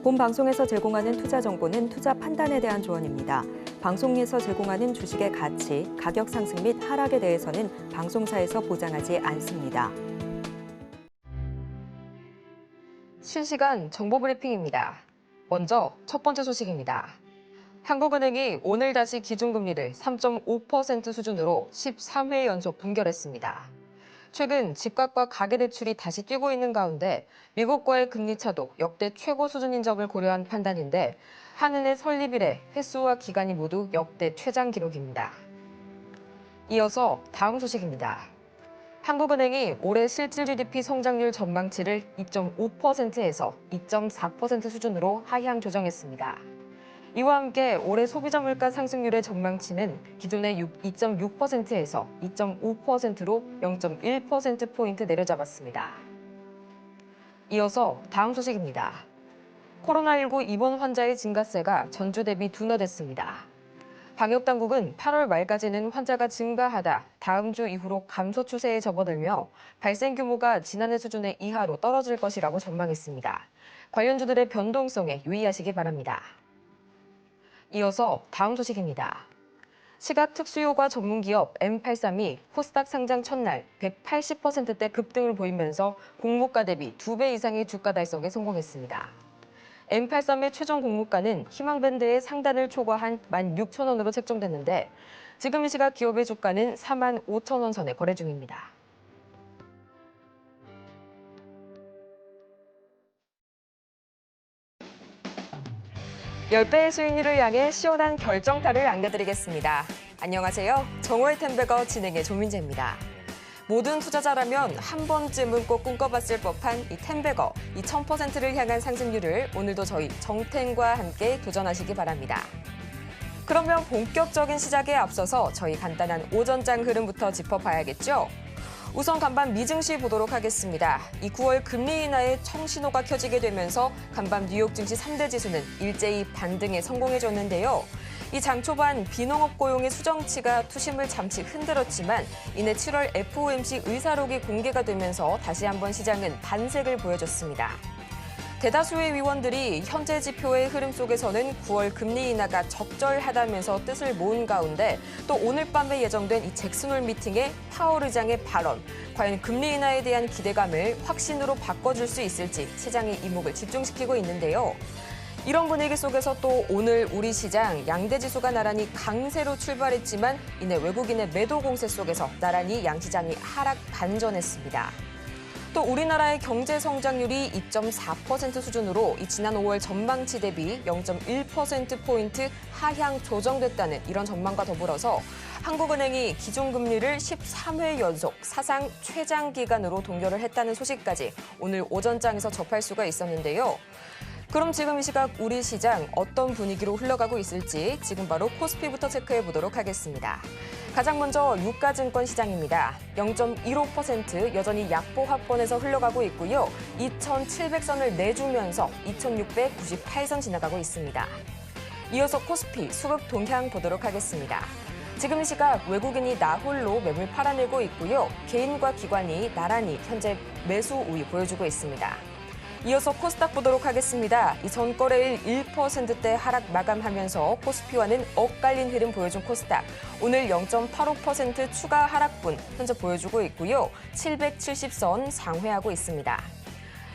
본 방송에서 제공하는 투자 정보는 투자 판단에 대한 조언입니다. 방송에서 제공하는 주식의 가치, 가격 상승 및 하락에 대해서는 방송사에서 보장하지 않습니다. 실시간 정보 브리핑입니다. 먼저 첫 번째 소식입니다. 한국은행이 오늘 다시 기준금리를 3.5% 수준으로 13회 연속 동결했습니다. 최근 집값과 가계대출이 다시 뛰고 있는 가운데 미국과의 금리 차도 역대 최고 수준인 점을 고려한 판단인데 한은의 설립 이래 횟수와 기간이 모두 역대 최장 기록입니다. 이어서 다음 소식입니다. 한국은행이 올해 실질 GDP 성장률 전망치를 2.5%에서 2.4% 수준으로 하향 조정했습니다. 이와 함께 올해 소비자 물가 상승률의 전망치는 기존의 2.6%에서 2.5%로 0.1%포인트 내려잡았습니다. 이어서 다음 소식입니다. 코로나19 입원 환자의 증가세가 전주 대비 둔화됐습니다. 방역당국은 8월 말까지는 환자가 증가하다 다음 주 이후로 감소 추세에 접어들며 발생 규모가 지난해 수준의 이하로 떨어질 것이라고 전망했습니다. 관련주들의 변동성에 유의하시기 바랍니다. 이어서 다음 소식입니다. 시각 특수효과 전문기업 M83이 코스닥 상장 첫날 180%대 급등을 보이면서 공모가 대비 2배 이상의 주가 달성에 성공했습니다. M83의 최종 공모가는 희망밴드의 상단을 초과한 16,000원으로 책정됐는데 지금 이 시각 기업의 주가는 45,000원 선에 거래 중입니다. (10배의) 수익률을 향해 시원한 결정타를 안겨드리겠습니다. 안녕하세요. 정호의 템베거 진행의 조민재입니다. 모든 투자자라면 한 번쯤은 꼭 꿈꿔봤을 법한 이 템베거, 이 1000%를 향한 상승률을 오늘도 저희 정템과 함께 도전하시기 바랍니다. 그러면 본격적인 시작에 앞서서 저희 간단한 오전장 흐름부터 짚어봐야겠죠? 우선 간밤 미증시 보도록 하겠습니다. 이 9월 금리 인하의 청신호가 켜지게 되면서 간밤 뉴욕 증시 3대 지수는 일제히 반등에 성공해줬는데요. 이 장 초반 비농업 고용의 수정치가 투심을 잠시 흔들었지만 이내 7월 FOMC 의사록이 공개가 되면서 다시 한번 시장은 반색을 보여줬습니다. 대다수의 위원들이 현재 지표의 흐름 속에서는 9월 금리 인하가 적절하다면서 뜻을 모은 가운데 또 오늘 밤에 예정된 이 잭슨홀 미팅의 파월 의장의 발언, 과연 금리 인하에 대한 기대감을 확신으로 바꿔줄 수 있을지 시장의 이목을 집중시키고 있는데요. 이런 분위기 속에서 또 오늘 우리 시장 양대 지수가 나란히 강세로 출발했지만 이내 외국인의 매도 공세 속에서 나란히 양시장이 하락 반전했습니다. 또 우리나라의 경제 성장률이 2.4% 수준으로 지난 5월 전망치 대비 0.1%포인트 하향 조정됐다는 이런 전망과 더불어서 한국은행이 기준금리를 13회 연속 사상 최장 기간으로 동결을 했다는 소식까지 오늘 오전장에서 접할 수가 있었는데요. 그럼 지금 이 시각 우리 시장 어떤 분위기로 흘러가고 있을지 지금 바로 코스피부터 체크해 보도록 하겠습니다. 가장 먼저 유가증권 시장입니다. 0.15% 여전히 약보합권에서 흘러가고 있고요. 2,700선을 내주면서 2,698선 지나가고 있습니다. 이어서 코스피 수급 동향 보도록 하겠습니다. 지금 이 시각 외국인이 나홀로 매물 팔아내고 있고요. 개인과 기관이 나란히 현재 매수 우위 보여주고 있습니다. 이어서 코스닥 보도록 하겠습니다. 이 전거래일 1%대 하락 마감하면서 코스피와는 엇갈린 흐름 보여준 코스닥. 오늘 0.85% 추가 하락분 현재 보여주고 있고요. 770선 상회하고 있습니다.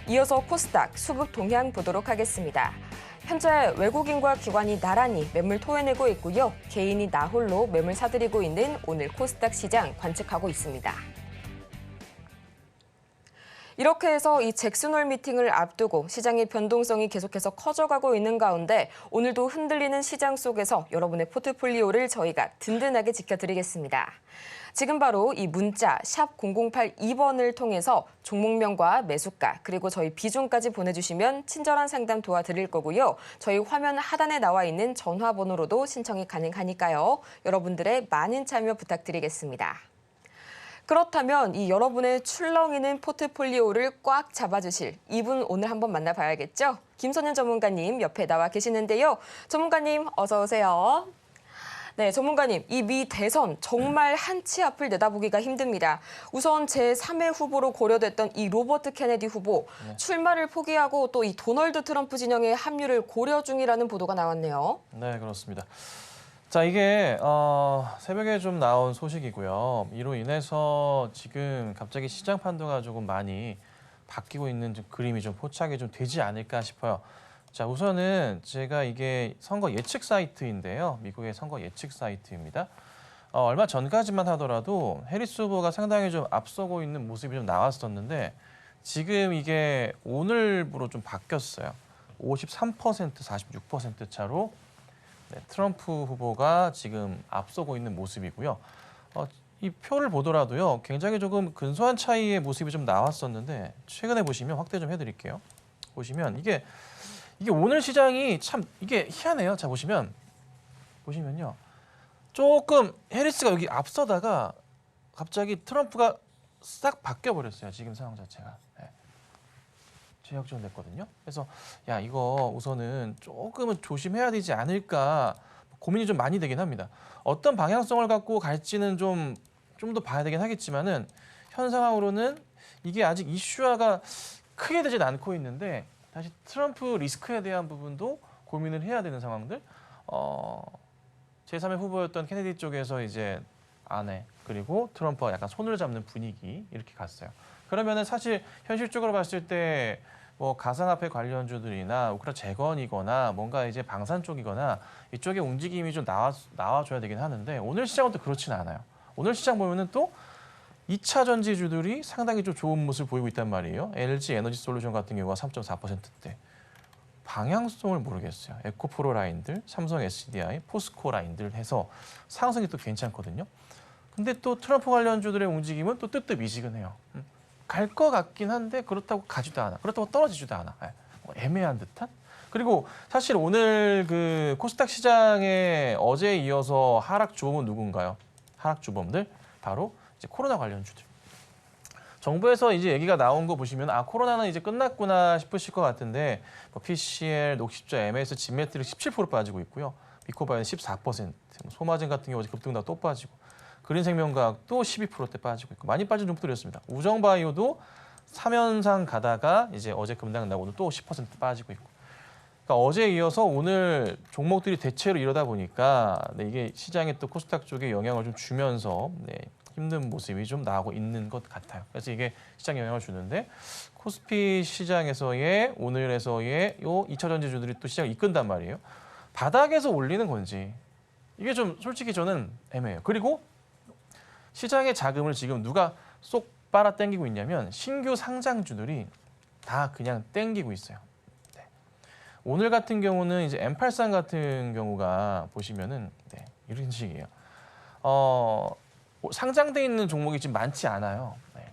이어서 코스닥 수급 동향 보도록 하겠습니다. 현재 외국인과 기관이 나란히 매물 토해내고 있고요. 개인이 나홀로 매물 사들이고 있는 오늘 코스닥 시장 관측하고 있습니다. 이렇게 해서 이 잭슨홀 미팅을 앞두고 시장의 변동성이 계속해서 커져가고 있는 가운데 오늘도 흔들리는 시장 속에서 여러분의 포트폴리오를 저희가 든든하게 지켜드리겠습니다. 지금 바로 이 문자 샵 0082번을 통해서 종목명과 매수가 그리고 저희 비중까지 보내주시면 친절한 상담 도와드릴 거고요. 저희 화면 하단에 나와 있는 전화번호로도 신청이 가능하니까요. 여러분들의 많은 참여 부탁드리겠습니다. 그렇다면 이 여러분의 출렁이는 포트폴리오를 꽉 잡아주실 이분 오늘 한번 만나봐야겠죠? 김선현 전문가님 옆에 나와 계시는데요. 전문가님 어서 오세요. 네, 전문가님, 이 미 대선 정말 한치 앞을 내다보기가 힘듭니다. 우선 제3의 후보로 고려됐던 이 로버트 케네디 후보, 출마를 포기하고 또 이 도널드 트럼프 진영의 합류를 고려 중이라는 보도가 나왔네요. 네, 그렇습니다. 자, 이게 새벽에 좀 나온 소식이고요. 이로 인해서 지금 갑자기 시장 판도가 조금 많이 바뀌고 있는 좀 그림이 좀 포착이 좀 되지 않을까 싶어요. 자, 우선은 제가 이게 선거 예측 사이트인데요. 미국의 선거 예측 사이트입니다. 얼마 전까지만 하더라도 해리스 후보가 상당히 좀 앞서고 있는 모습이 좀 나왔었는데 지금 이게 오늘부로 좀 바뀌었어요. 53%, 46% 차로 네, 트럼프 후보가 지금 앞서고 있는 모습이고요. 이 표를 보더라도요, 굉장히 조금 근소한 차이의 모습이 좀 나왔었는데 최근에 보시면 확대 좀 해드릴게요. 보시면 이게 오늘 시장이 참 이게 희한해요. 자 보시면요, 조금 해리스가 여기 앞서다가 갑자기 트럼프가 싹 바뀌어 버렸어요. 지금 상황 자체가. 네. 재역전됐거든요. 그래서 야 이거 우선은 조금은 조심해야 되지 않을까 고민이 좀 많이 되긴 합니다. 어떤 방향성을 갖고 갈지는 좀 더 봐야 되긴 하겠지만은 현 상황으로는 이게 아직 이슈화가 크게 되진 않고 있는데 다시 트럼프 리스크에 대한 부분도 고민을 해야 되는 상황들. 제3의 후보였던 케네디 쪽에서 이제 아내 그리고 트럼프와 약간 손을 잡는 분위기 이렇게 갔어요. 그러면은 사실 현실적으로 봤을 때 뭐 가상화폐 관련주들이나 우크라 재건이거나 뭔가 이제 방산 쪽이거나 이쪽에 움직임이 좀 나와줘야 되긴 하는데 오늘 시장은 또 그렇지는 않아요. 오늘 시장 보면은 또 2차 전지주들이 상당히 좀 좋은 모습을 보이고 있단 말이에요. LG 에너지 솔루션 같은 경우가 3.4%대. 방향성을 모르겠어요. 에코프로 라인들, 삼성 SDI, 포스코 라인들 해서 상승이 또 괜찮거든요. 근데 또 트럼프 관련주들의 움직임은 또 뜨뜻미지근해요. 갈 것 같긴 한데 그렇다고 가지도 않아. 그렇다고 떨어지지도 않아. 애매한 듯한? 그리고 사실 오늘 그 코스닥 시장에 어제에 이어서 하락 주범은 누군가요? 하락 주범들 바로 이제 코로나 관련주들. 정부에서 이제 얘기가 나온 거 보시면 코로나는 이제 끝났구나 싶으실 것 같은데 뭐 PCL, 녹십자, MS, 진메트릭 17% 빠지고 있고요. 비코바이오는 14%, 소마진 같은 경우 급등다 또 빠지고 그린생명과학도 12%대 빠지고 있고 많이 빠진 종목들이었습니다. 우정바이오도 3연상 가다가 이제 어제 급락 나고 오늘 또 10% 빠지고 있고. 그러니까 어제에 이어서 오늘 종목들이 대체로 이러다 보니까 이게 시장에 또 코스닥 쪽에 영향을 좀 주면서 힘든 모습이 좀 나오고 있는 것 같아요. 그래서 이게 시장에 영향을 주는데 코스피 시장에서의 오늘에서의 요 2차 전지주들이 또 시장을 이끈단 말이에요. 바닥에서 올리는 건지 이게 좀 솔직히 저는 애매해요. 그리고 시장의 자금을 지금 누가 쏙 빨아 당기고 있냐면 신규 상장주들이 다 그냥 당기고 있어요. 네. 오늘 같은 경우는 이제 M83 같은 경우가 보시면은 이런 식이에요. 상장돼 있는 종목이 지금 많지 않아요. 네.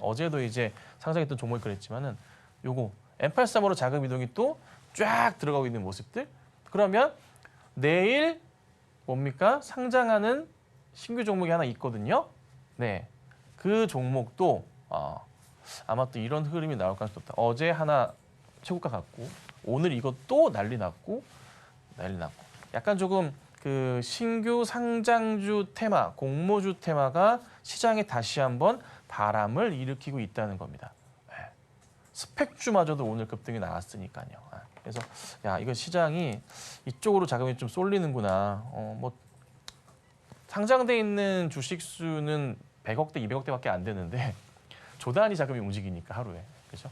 어제도 이제 상장했던 종목이 그랬지만은 요거 M83으로 자금 이동이 또 쫙 들어가고 있는 모습들. 그러면 내일 뭡니까? 상장하는 신규 종목이 하나 있거든요. 네, 그 종목도 아마 또 이런 흐름이 나올 가능성이 높다. 어제 하나 최고가 갔고 오늘 이거 또 난리 났고 약간 조금 그 신규 상장주 테마, 공모주 테마가 시장에 다시 한번 바람을 일으키고 있다는 겁니다. 네. 스펙주마저도 오늘 급등이 나왔으니까요. 그래서 야 이거 시장이 이쪽으로 자금이 좀 쏠리는구나. 뭐 상장돼 있는 주식 수는 100억대, 200억대밖에 안 되는데 조 단위 자금이 움직이니까 하루에 그렇죠?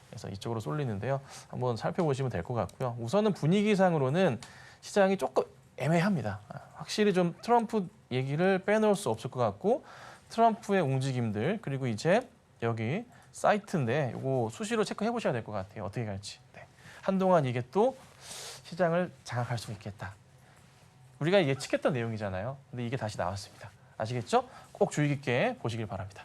그래서 이쪽으로 쏠리는데요. 한번 살펴보시면 될 것 같고요. 우선은 분위기상으로는 시장이 조금 애매합니다. 확실히 좀 트럼프 얘기를 빼놓을 수 없을 것 같고 트럼프의 움직임들 그리고 이제 여기 사이트인데 이거 수시로 체크해 보셔야 될 것 같아요. 어떻게 갈지. 네. 한동안 이게 또 시장을 장악할 수 있겠다. 우리가 예측했던 내용이잖아요. 근데 이게 다시 나왔습니다. 아시겠죠? 꼭 주의 깊게 보시길 바랍니다.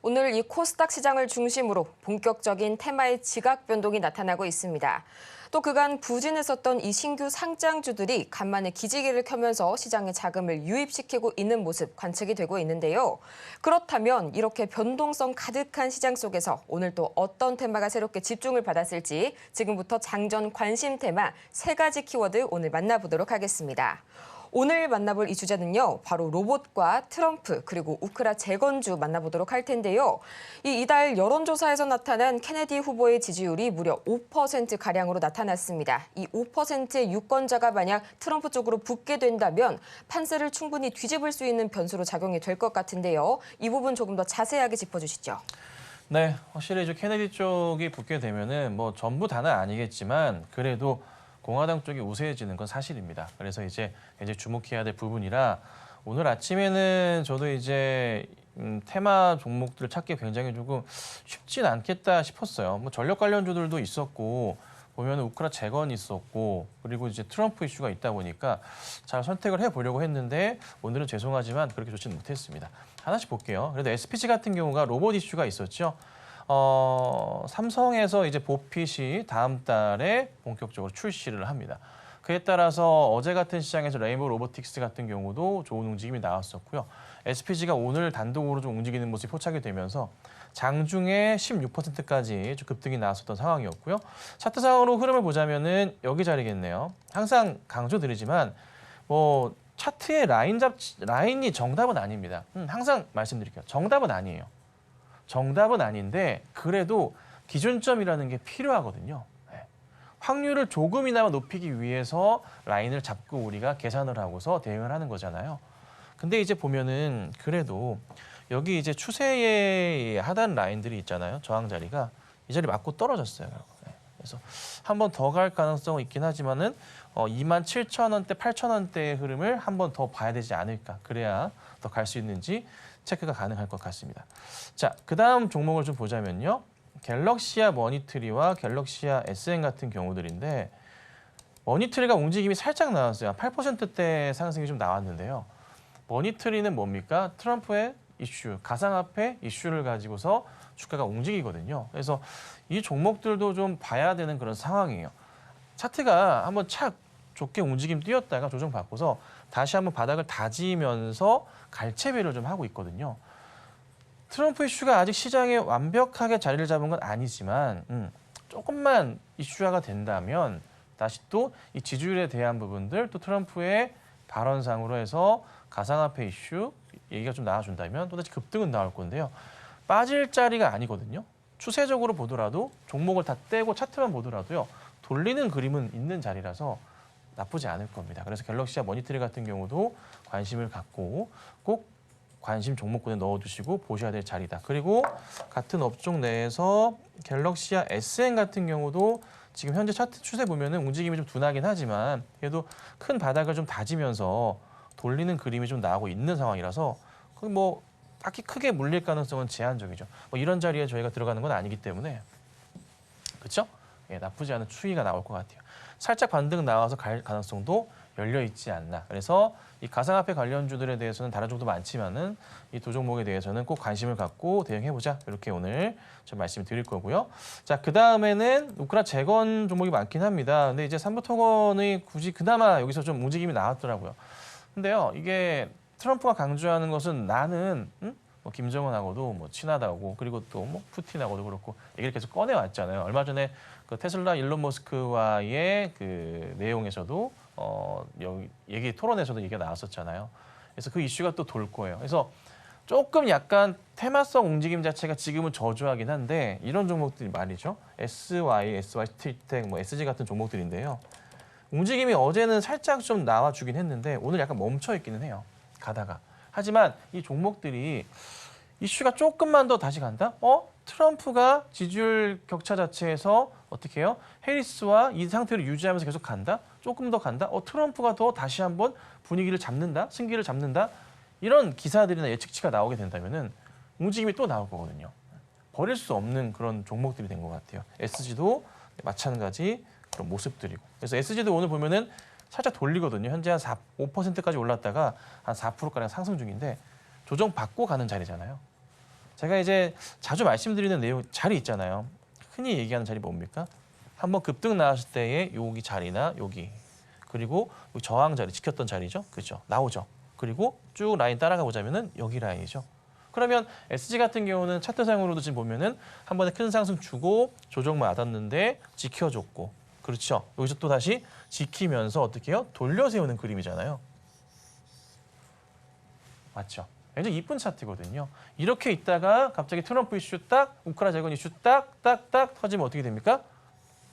오늘 이 코스닥 시장을 중심으로 본격적인 테마의 지각 변동이 나타나고 있습니다. 또 그간 부진했었던 이 신규 상장주들이 간만에 기지개를 켜면서 시장에 자금을 유입시키고 있는 모습 관측이 되고 있는데요. 그렇다면 이렇게 변동성 가득한 시장 속에서 오늘 또 어떤 테마가 새롭게 집중을 받았을지 지금부터 장전 관심 테마 3가지 키워드 오늘 만나보도록 하겠습니다. 오늘 만나볼 이 주제는요, 바로 로봇과 트럼프 그리고 우크라 재건주 만나보도록 할 텐데요. 이달 여론조사에서 나타난 케네디 후보의 지지율이 무려 5%가량으로 나타났습니다. 이 5%의 유권자가 만약 트럼프 쪽으로 붙게 된다면 판세를 충분히 뒤집을 수 있는 변수로 작용이 될 것 같은데요. 이 부분 조금 더 자세하게 짚어주시죠. 네, 확실히 이제 케네디 쪽이 붙게 되면은 뭐 전부 다는 아니겠지만 그래도 공화당 쪽이 우세해지는 건 사실입니다. 그래서 이제 주목해야 될 부분이라 오늘 아침에는 저도 이제 테마 종목들을 찾기 굉장히 조금 쉽진 않겠다 싶었어요. 뭐 전력 관련주들도 있었고 보면 우크라 재건이 있었고 그리고 이제 트럼프 이슈가 있다 보니까 잘 선택을 해보려고 했는데 오늘은 죄송하지만 그렇게 좋지는 못했습니다. 하나씩 볼게요. 그래도 SPG 같은 경우가 로봇 이슈가 있었죠. 삼성에서 이제 보핏이 다음 달에 본격적으로 출시를 합니다. 그에 따라서 어제 같은 시장에서 레인보우 로보틱스 같은 경우도 좋은 움직임이 나왔었고요. SPG가 오늘 단독으로 좀 움직이는 모습이 포착이 되면서 장중에 16%까지 좀 급등이 나왔었던 상황이었고요. 차트상으로 흐름을 보자면은 여기 자리겠네요. 항상 강조드리지만 뭐 차트의 라인이 정답은 아닙니다. 항상 말씀드릴게요. 정답은 아니에요. 정답은 아닌데 그래도 기준점이라는 게 필요하거든요. 네. 확률을 조금이나마 높이기 위해서 라인을 잡고 우리가 계산을 하고서 대응을 하는 거잖아요. 근데 이제 보면은 그래도 여기 이제 추세의 하단 라인들이 있잖아요. 저항 자리가 이 자리 맞고 떨어졌어요. 네. 그래서 한 번 더 갈 가능성은 있긴 하지만은 27,000원대, 8,000원대의 흐름을 한 번 더 봐야 되지 않을까. 그래야 더 갈 수 있는지 체크가 가능할 것 같습니다. 자, 그다음 종목을 좀 보자면요. 갤럭시아 머니트리와 갤럭시아 SN 같은 경우들인데 머니트리가 움직임이 살짝 나왔어요. 8%대 상승이 좀 나왔는데요. 머니트리는 뭡니까? 트럼프의 이슈, 가상화폐 이슈를 가지고서 주가가 움직이거든요. 그래서 이 종목들도 좀 봐야 되는 그런 상황이에요. 차트가 한번 착 좋게 움직임 띄었다가 조정받고서 다시 한번 바닥을 다지면서 갈채비를 좀 하고 있거든요. 트럼프 이슈가 아직 시장에 완벽하게 자리를 잡은 건 아니지만 조금만 이슈화가 된다면 다시 또 이 지지율에 대한 부분들 또 트럼프의 발언상으로 해서 가상화폐 이슈 얘기가 좀 나와준다면 또다시 급등은 나올 건데요. 빠질 자리가 아니거든요. 추세적으로 보더라도 종목을 다 떼고 차트만 보더라도요. 돌리는 그림은 있는 자리라서 나쁘지 않을 겁니다. 그래서 갤럭시아 머니터리 같은 경우도 관심을 갖고 꼭 관심 종목군에 넣어두시고 보셔야 될 자리다. 그리고 같은 업종 내에서 갤럭시아 SN 같은 경우도 지금 현재 차트 추세 보면은 움직임이 좀 둔하긴 하지만 그래도 큰 바닥을 좀 다지면서 돌리는 그림이 좀 나오고 있는 상황이라서 뭐 딱히 크게 물릴 가능성은 제한적이죠. 뭐 이런 자리에 저희가 들어가는 건 아니기 때문에 그렇죠? 예, 나쁘지 않은 추이가 나올 것 같아요. 살짝 반등 나와서 갈 가능성도 열려 있지 않나. 그래서 이 가상화폐 관련주들에 대해서는 다른 종도 많지만은 이 두 종목에 대해서는 꼭 관심을 갖고 대응해보자. 이렇게 오늘 좀 말씀을 드릴 거고요. 자, 그 다음에는 우크라 재건 종목이 많긴 합니다. 근데 이제 삼부토건의 굳이 그나마 여기서 좀 움직임이 나왔더라고요. 근데요, 이게 트럼프가 강조하는 것은 나는 뭐 김정은하고도 뭐 친하다고 그리고 또 뭐 푸틴하고도 그렇고 얘기를 계속 꺼내왔잖아요. 얼마 전에 그 테슬라 일론 머스크와의 그 내용에서도 여기 얘기 토론에서도 얘기가 나왔었잖아요. 그래서 그 이슈가 또 돌 거예요. 그래서 조금 약간 테마성 움직임 자체가 지금은 저조하긴 한데 이런 종목들이 말이죠. SY 스틸텍, 뭐 SG 같은 종목들인데요. 움직임이 어제는 살짝 좀 나와주긴 했는데 오늘 약간 멈춰 있기는 해요. 가다가. 하지만 이 종목들이 이슈가 조금만 더 다시 간다? 트럼프가 지지율 격차 자체에서 어떻게 해요? 해리스와 이 상태를 유지하면서 계속 간다? 조금 더 간다? 트럼프가 더 다시 한번 분위기를 잡는다? 승기를 잡는다? 이런 기사들이나 예측치가 나오게 된다면은 움직임이 또 나올 거거든요. 버릴 수 없는 그런 종목들이 된 것 같아요. SG도 마찬가지 그런 모습들이고. 그래서 SG도 오늘 보면은 살짝 돌리거든요. 현재 한 5%까지 올랐다가 한 4%가량 상승 중인데 조정 받고 가는 자리잖아요. 제가 이제 자주 말씀드리는 내용 자리 있잖아요. 흔히 얘기하는 자리 뭡니까? 한번 급등 나왔을 때의 여기 자리나 여기 그리고 저항 자리 지켰던 자리죠, 그죠? 나오죠. 그리고 쭉 라인 따라가 보자면은 여기 라인이죠. 그러면 SG 같은 경우는 차트상으로도 지금 보면은 한 번에 큰 상승 주고 조정 맞았는데 지켜줬고, 그렇죠? 여기서 또 다시 지키면서 어떻게 해요? 돌려 세우는 그림이잖아요. 맞죠? 굉장히 이쁜 차트거든요. 이렇게 있다가 갑자기 트럼프 이슈 딱, 우크라 재건 이슈 딱 터지면 어떻게 됩니까?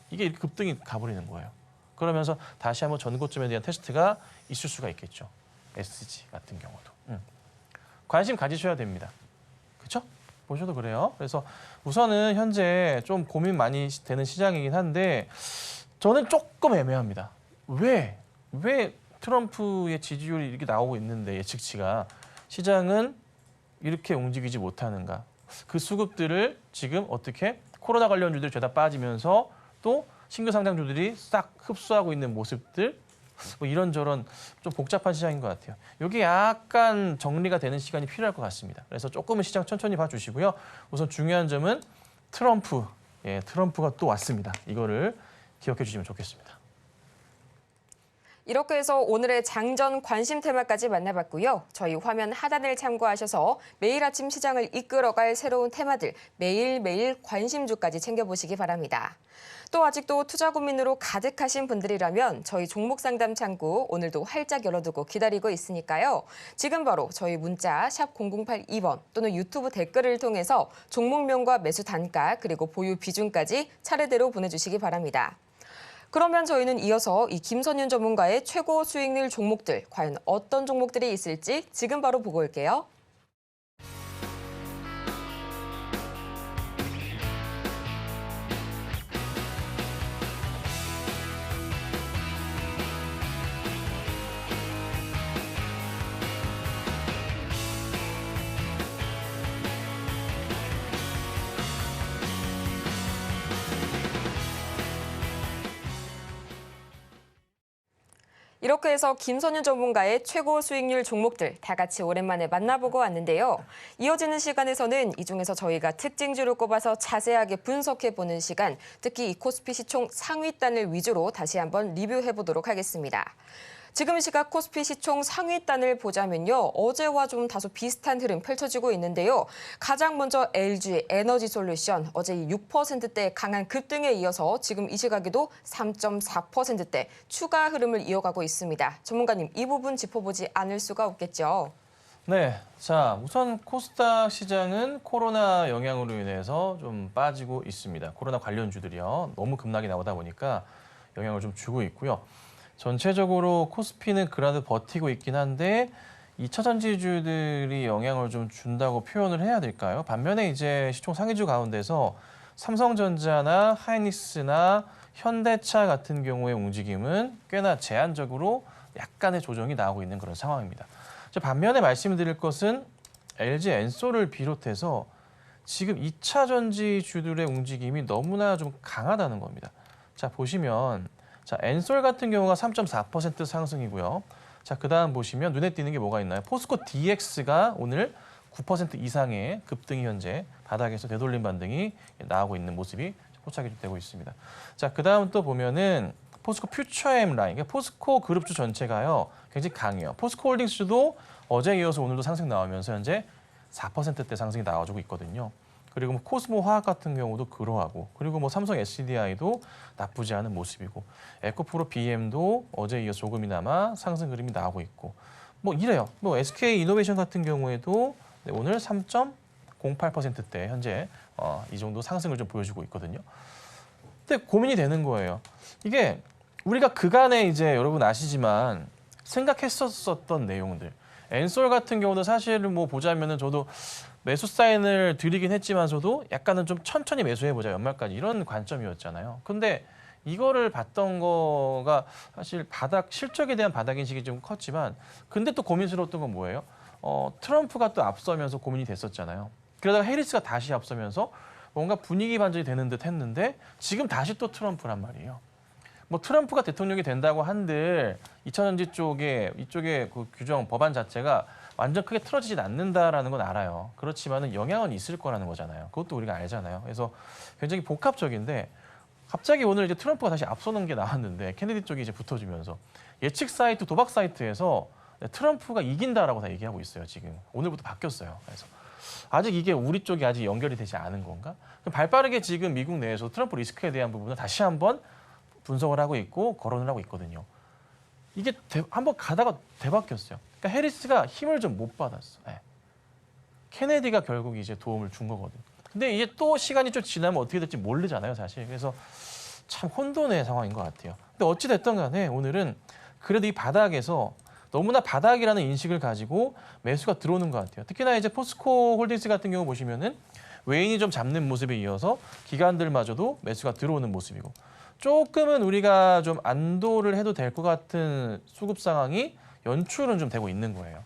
이게 이렇게 급등이 가버리는 거예요. 그러면서 다시 한번 전고점에 대한 테스트가 있을 수가 있겠죠. SG 같은 경우도. 관심 가지셔야 됩니다. 그렇죠? 보셔도 그래요. 그래서 우선은 현재 좀 고민 많이 되는 시장이긴 한데 저는 조금 애매합니다. 왜 트럼프의 지지율이 이렇게 나오고 있는데 예측치가 시장은 이렇게 움직이지 못하는가? 그 수급들을 지금 어떻게 코로나 관련주들이 죄다 빠지면서 또 신규 상장주들이 싹 흡수하고 있는 모습들, 뭐 이런저런 좀 복잡한 시장인 것 같아요. 여기 약간 정리가 되는 시간이 필요할 것 같습니다. 그래서 조금은 시장 천천히 봐주시고요. 우선 중요한 점은 트럼프가 또 왔습니다. 이거를 기억해 주시면 좋겠습니다. 이렇게 해서 오늘의 장전 관심 테마까지 만나봤고요. 저희 화면 하단을 참고하셔서 매일 아침 시장을 이끌어갈 새로운 테마들 매일매일 관심주까지 챙겨보시기 바랍니다. 또 아직도 투자 고민으로 가득하신 분들이라면 저희 종목 상담 창구 오늘도 활짝 열어두고 기다리고 있으니까요. 지금 바로 저희 문자 샵 0082번 또는 유튜브 댓글을 통해서 종목명과 매수 단가 그리고 보유 비중까지 차례대로 보내주시기 바랍니다. 그러면 저희는 이어서 이 김선윤 전문가의 최고 수익률 종목들 과연 어떤 종목들이 있을지 지금 바로 보고 올게요. 이렇게 해서 김선윤 전문가의 최고 수익률 종목들 다 같이 오랜만에 만나보고 왔는데요. 이어지는 시간에서는 이 중에서 저희가 특징주를 꼽아서 자세하게 분석해보는 시간, 특히 이 코스피 시총 상위단을 위주로 다시 한번 리뷰해보도록 하겠습니다. 지금 시각 코스피 시총 상위단을 보자면요. 어제와 좀 다소 비슷한 흐름 펼쳐지고 있는데요. 가장 먼저 LG 에너지솔루션 어제 6%대 강한 급등에 이어서 지금 이 시각에도 3.4%대 추가 흐름을 이어가고 있습니다. 전문가님, 이 부분 짚어보지 않을 수가 없겠죠. 네, 자 우선 코스닥 시장은 코로나 영향으로 인해서 좀 빠지고 있습니다. 코로나 관련주들이요. 너무 급락이 나오다 보니까 영향을 좀 주고 있고요. 전체적으로 코스피는 그래도 버티고 있긴 한데 2차 전지주들이 영향을 좀 준다고 표현을 해야 될까요? 반면에 이제 시총 상위주 가운데서 삼성전자나 하이닉스나 현대차 같은 경우의 움직임은 꽤나 제한적으로 약간의 조정이 나오고 있는 그런 상황입니다. 반면에 말씀드릴 것은 LG 엔솔을 비롯해서 지금 2차 전지주들의 움직임이 너무나 좀 강하다는 겁니다. 자, 보시면 자, 엔솔 같은 경우가 3.4% 상승이고요. 자, 그다음 보시면 눈에 띄는 게 뭐가 있나요? 포스코 DX가 오늘 9% 이상의 급등이 현재 바닥에서 되돌림 반등이 나오고 있는 모습이 포착이 되고 있습니다. 자, 그다음 또 보면은 포스코 퓨처엠 라인, 그러니까 포스코 그룹주 전체가요 굉장히 강해요. 포스코 홀딩스도 어제 이어서 오늘도 상승 나오면서 현재 4%대 상승이 나와주고 있거든요. 그리고 뭐 코스모 화학 같은 경우도 그러하고, 그리고 뭐 삼성 SDI도 나쁘지 않은 모습이고, 에코프로 BM도 어제 이어 조금이나마 상승 그림이 나오고 있고, 뭐 이래요. 뭐 SK 이노베이션 같은 경우에도 오늘 3.08%대 현재 이 정도 상승을 좀 보여주고 있거든요. 근데 고민이 되는 거예요. 이게 우리가 그간에 이제 여러분 아시지만 생각했었던 내용들. 엔솔 같은 경우도 사실은 뭐 보자면은 저도 매수 사인을 드리긴 했지만서도 약간은 좀 천천히 매수해보자 연말까지 이런 관점이었잖아요. 근데 이거를 봤던 거가 사실 실적에 대한 바닥 인식이 좀 컸지만 근데 또 고민스러웠던 건 뭐예요? 트럼프가 또 앞서면서 고민이 됐었잖아요. 그러다가 해리스가 다시 앞서면서 뭔가 분위기 반전이 되는 듯 했는데 지금 다시 또 트럼프란 말이에요. 뭐 트럼프가 대통령이 된다고 한들 2차전지 이쪽에 그 규정 법안 자체가 완전 크게 틀어지진 않는다라는 건 알아요. 그렇지만은 영향은 있을 거라는 거잖아요. 그것도 우리가 알잖아요. 그래서 굉장히 복합적인데 갑자기 오늘 이제 트럼프가 다시 앞서는 게 나왔는데 케네디 쪽이 이제 붙어주면서 예측 사이트, 도박 사이트에서 트럼프가 이긴다라고 다 얘기하고 있어요. 지금 오늘부터 바뀌었어요. 그래서 아직 이게 우리 쪽이 아직 연결이 되지 않은 건가? 발빠르게 지금 미국 내에서 트럼프 리스크에 대한 부분을 다시 한번 분석을 하고 있고 거론을 하고 있거든요. 이게 한번 가다가 되바뀌었어요. 그러니까 해리스가 힘을 좀 못 받았어. 네. 케네디가 결국 이제 도움을 준 거거든. 근데 이제 또 시간이 좀 지나면 어떻게 될지 모르잖아요, 사실. 그래서 참 혼돈의 상황인 것 같아요. 근데 어찌 됐든 간에 오늘은 그래도 이 바닥에서 너무나 바닥이라는 인식을 가지고 매수가 들어오는 것 같아요. 특히나 이제 포스코 홀딩스 같은 경우 보시면은 외인이 좀 잡는 모습에 이어서 기관들마저도 매수가 들어오는 모습이고 조금은 우리가 좀 안도를 해도 될 것 같은 수급 상황이 연출은 좀 되고 있는 거예요.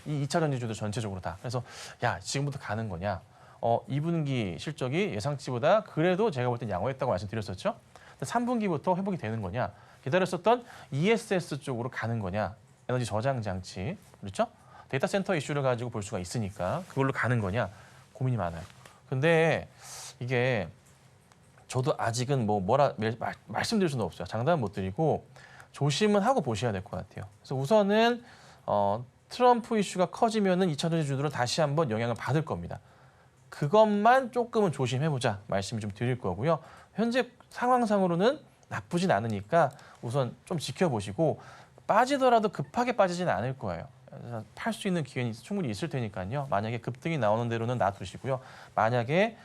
이 2차 전지주들 전체적으로 다. 그래서 야, 지금부터 가는 거냐? 2분기 실적이 예상치보다 그래도 제가 볼 땐 양호했다고 말씀드렸었죠. 3분기부터 회복이 되는 거냐? 기다렸었던 ESS 쪽으로 가는 거냐? 에너지 저장 장치, 그렇죠? 데이터 센터 이슈를 가지고 볼 수가 있으니까 그걸로 가는 거냐? 고민이 많아요. 근데 이게 저도 아직은 말씀드릴 수는 없어요. 장담은 못 드리고 조심은 하고 보셔야 될 것 같아요. 그래서 우선은 트럼프 이슈가 커지면은 2차 전지주들은 다시 한번 영향을 받을 겁니다. 그것만 조금은 조심해보자 말씀을 좀 드릴 거고요. 현재 상황상으로는 나쁘진 않으니까 우선 좀 지켜보시고 빠지더라도 급하게 빠지지는 않을 거예요. 팔 수 있는 기회는 충분히 있을 테니까요. 만약에 급등이 나오는 대로는 놔두시고요. 만약에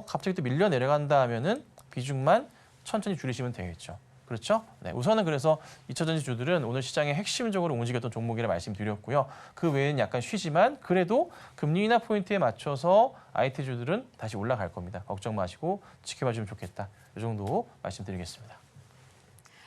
갑자기 또 밀려 내려간다 하면은 비중만 천천히 줄이시면 되겠죠. 그렇죠? 네, 우선은 그래서 2차 전지주들은 오늘 시장의 핵심적으로 움직였던 종목이라 말씀드렸고요. 그 외에는 약간 쉬지만 그래도 금리 인하 포인트에 맞춰서 IT주들은 다시 올라갈 겁니다. 걱정 마시고 지켜봐주면 좋겠다. 이 정도 말씀드리겠습니다.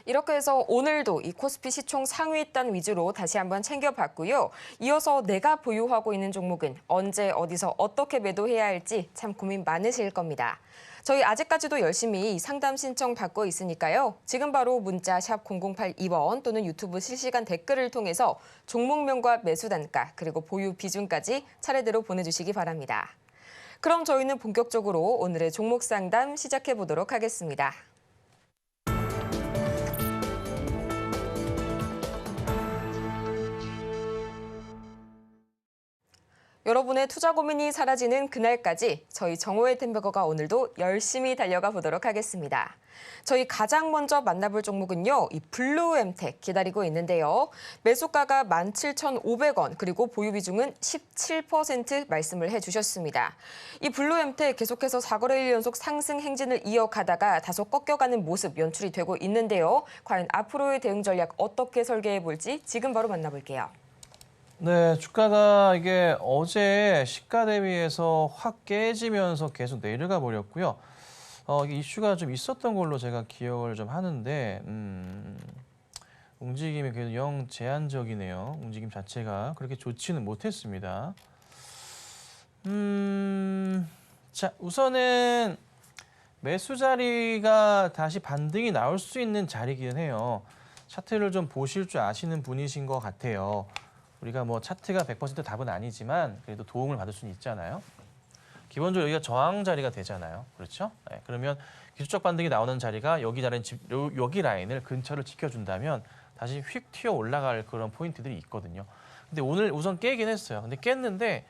이렇게 해서 오늘도 이 코스피 시총 상위 단 위주로 다시 한번 챙겨봤고요. 이어서 내가 보유하고 있는 종목은 언제 어디서 어떻게 매도해야 할지 참 고민 많으실 겁니다. 저희 아직까지도 열심히 상담 신청 받고 있으니까요. 지금 바로 문자 샵 0082번 또는 유튜브 실시간 댓글을 통해서 종목명과 매수 단가 그리고 보유 비중까지 차례대로 보내주시기 바랍니다. 그럼 저희는 본격적으로 오늘의 종목 상담 시작해 보도록 하겠습니다. 여러분의 투자 고민이 사라지는 그날까지 저희 정호의 템베거가 오늘도 열심히 달려가 보도록 하겠습니다. 저희 가장 먼저 만나볼 종목은요. 이 블루엠텍 기다리고 있는데요. 매수가가 17,500원 그리고 보유 비중은 17% 말씀을 해주셨습니다. 이 블루엠텍 계속해서 4거래일 연속 상승 행진을 이어가다가 다소 꺾여가는 모습 연출이 되고 있는데요. 과연 앞으로의 대응 전략 어떻게 설계해 볼지 지금 바로 만나볼게요. 네, 주가가 이게 어제 시가 대비해서 확 깨지면서 계속 내려가 버렸고요. 이게 이슈가 좀 있었던 걸로 제가 기억을 좀 하는데, 움직임이 그래도 영 제한적이네요. 움직임 자체가 그렇게 좋지는 못했습니다. 자, 우선은 매수 자리가 다시 반등이 나올 수 있는 자리긴 해요. 차트를 좀 보실 줄 아시는 분이신 것 같아요. 우리가 뭐 차트가 100% 답은 아니지만 그래도 도움을 받을 수는 있잖아요. 기본적으로 여기가 저항 자리가 되잖아요. 그렇죠? 네, 그러면 기술적 반등이 나오는 자리가 여기 라인을 근처를 지켜준다면 다시 휙 튀어 올라갈 그런 포인트들이 있거든요. 근데 오늘 우선 깨긴 했어요. 근데 깼는데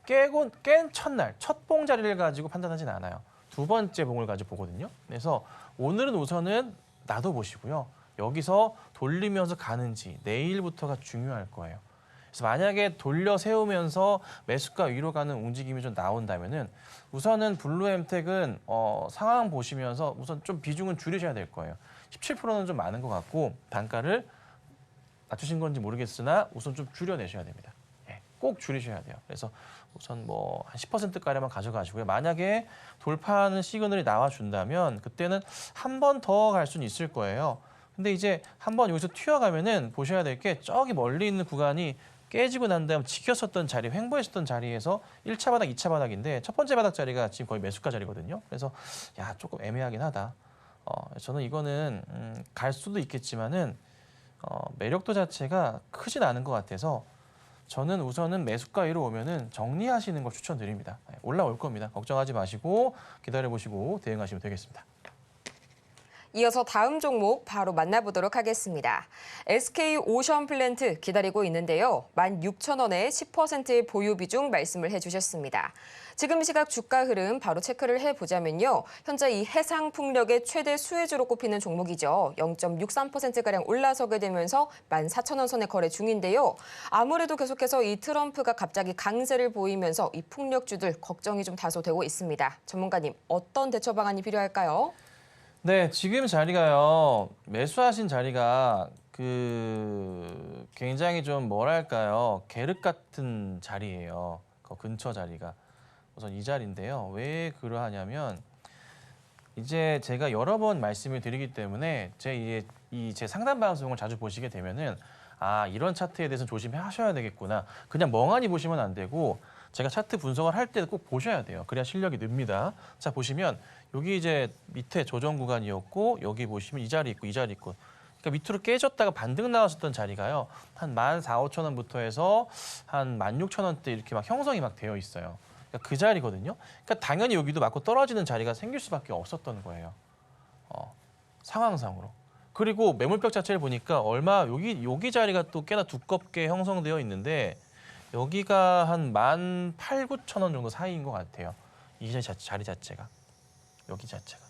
깬 첫날 첫 봉 자리를 가지고 판단하진 않아요. 두 번째 봉을 가지고 보거든요. 그래서 오늘은 우선은 놔둬보시고요. 여기서 돌리면서 가는지 내일부터가 중요할 거예요. 그래서 만약에 돌려 세우면서 매수가 위로 가는 움직임이 좀 나온다면은 우선은 블루엠텍은 상황 보시면서 우선 좀 비중은 줄이셔야 될 거예요. 17%는 좀 많은 것 같고 단가를 낮추신 건지 모르겠으나 우선 좀 줄여내셔야 됩니다. 예, 꼭 줄이셔야 돼요. 그래서 우선 뭐 한 10%가량만 가져가시고요. 만약에 돌파하는 시그널이 나와준다면 그때는 한 번 더 갈 수는 있을 거예요. 근데 이제 한번 여기서 튀어가면은 보셔야 될 게 저기 멀리 있는 구간이 깨지고 난 다음 지켰었던 자리, 횡보했었던 자리에서 1차 바닥, 2차 바닥인데 첫 번째 바닥 자리가 지금 거의 매수가 자리거든요. 그래서 야 조금 애매하긴 하다. 저는 이거는 갈 수도 있겠지만은 매력도 자체가 크진 않은 것 같아서 저는 우선은 매수가 위로 오면은 정리하시는 걸 추천드립니다. 올라올 겁니다. 걱정하지 마시고 기다려보시고 대응하시면 되겠습니다. 이어서 다음 종목 바로 만나보도록 하겠습니다. SK 오션플랜트 기다리고 있는데요. 16,000원에 10%의 보유 비중 말씀을 해주셨습니다. 지금 시각 주가 흐름 바로 체크를 해보자면요. 현재 이 해상풍력의 최대 수혜주로 꼽히는 종목이죠. 0.63%가량 올라서게 되면서 14,000원 선에 거래 중인데요. 아무래도 계속해서 이 트럼프가 갑자기 강세를 보이면서 이 풍력주들 걱정이 좀 다소 되고 있습니다. 전문가님, 어떤 대처 방안이 필요할까요? 네, 지금 자리가요. 매수하신 자리가 굉장히 좀 뭐랄까요. 계륵 같은 자리예요. 그 근처 자리가. 우선 이 자리인데요. 왜 그러하냐면 이제 제가 여러 번 말씀을 드리기 때문에 제 상담 방송을 자주 보시게 되면은 이런 차트에 대해서 조심하셔야 되겠구나. 그냥 멍하니 보시면 안 되고 제가 차트 분석을 할 때 꼭 보셔야 돼요. 그래야 실력이 늡니다. 자, 보시면 여기 이제 밑에 조정 구간이었고 여기 보시면 이 자리 있고 이 자리 있고 그러니까 밑으로 깨졌다가 반등 나왔었던 자리가요. 한 14,500원부터 해서 한 16,000원대 이렇게 막 형성이 막 되어 있어요. 그러니까 그 자리거든요. 그러니까 당연히 여기도 맞고 떨어지는 자리가 생길 수밖에 없었던 거예요. 상황상으로. 그리고 매물벽 자체를 보니까 여기 자리가 또 꽤나 두껍게 형성되어 있는데 여기가 한 18,000~19,000원 정도 사이인 것 같아요. 이 자리 자체가. 여기 자체가.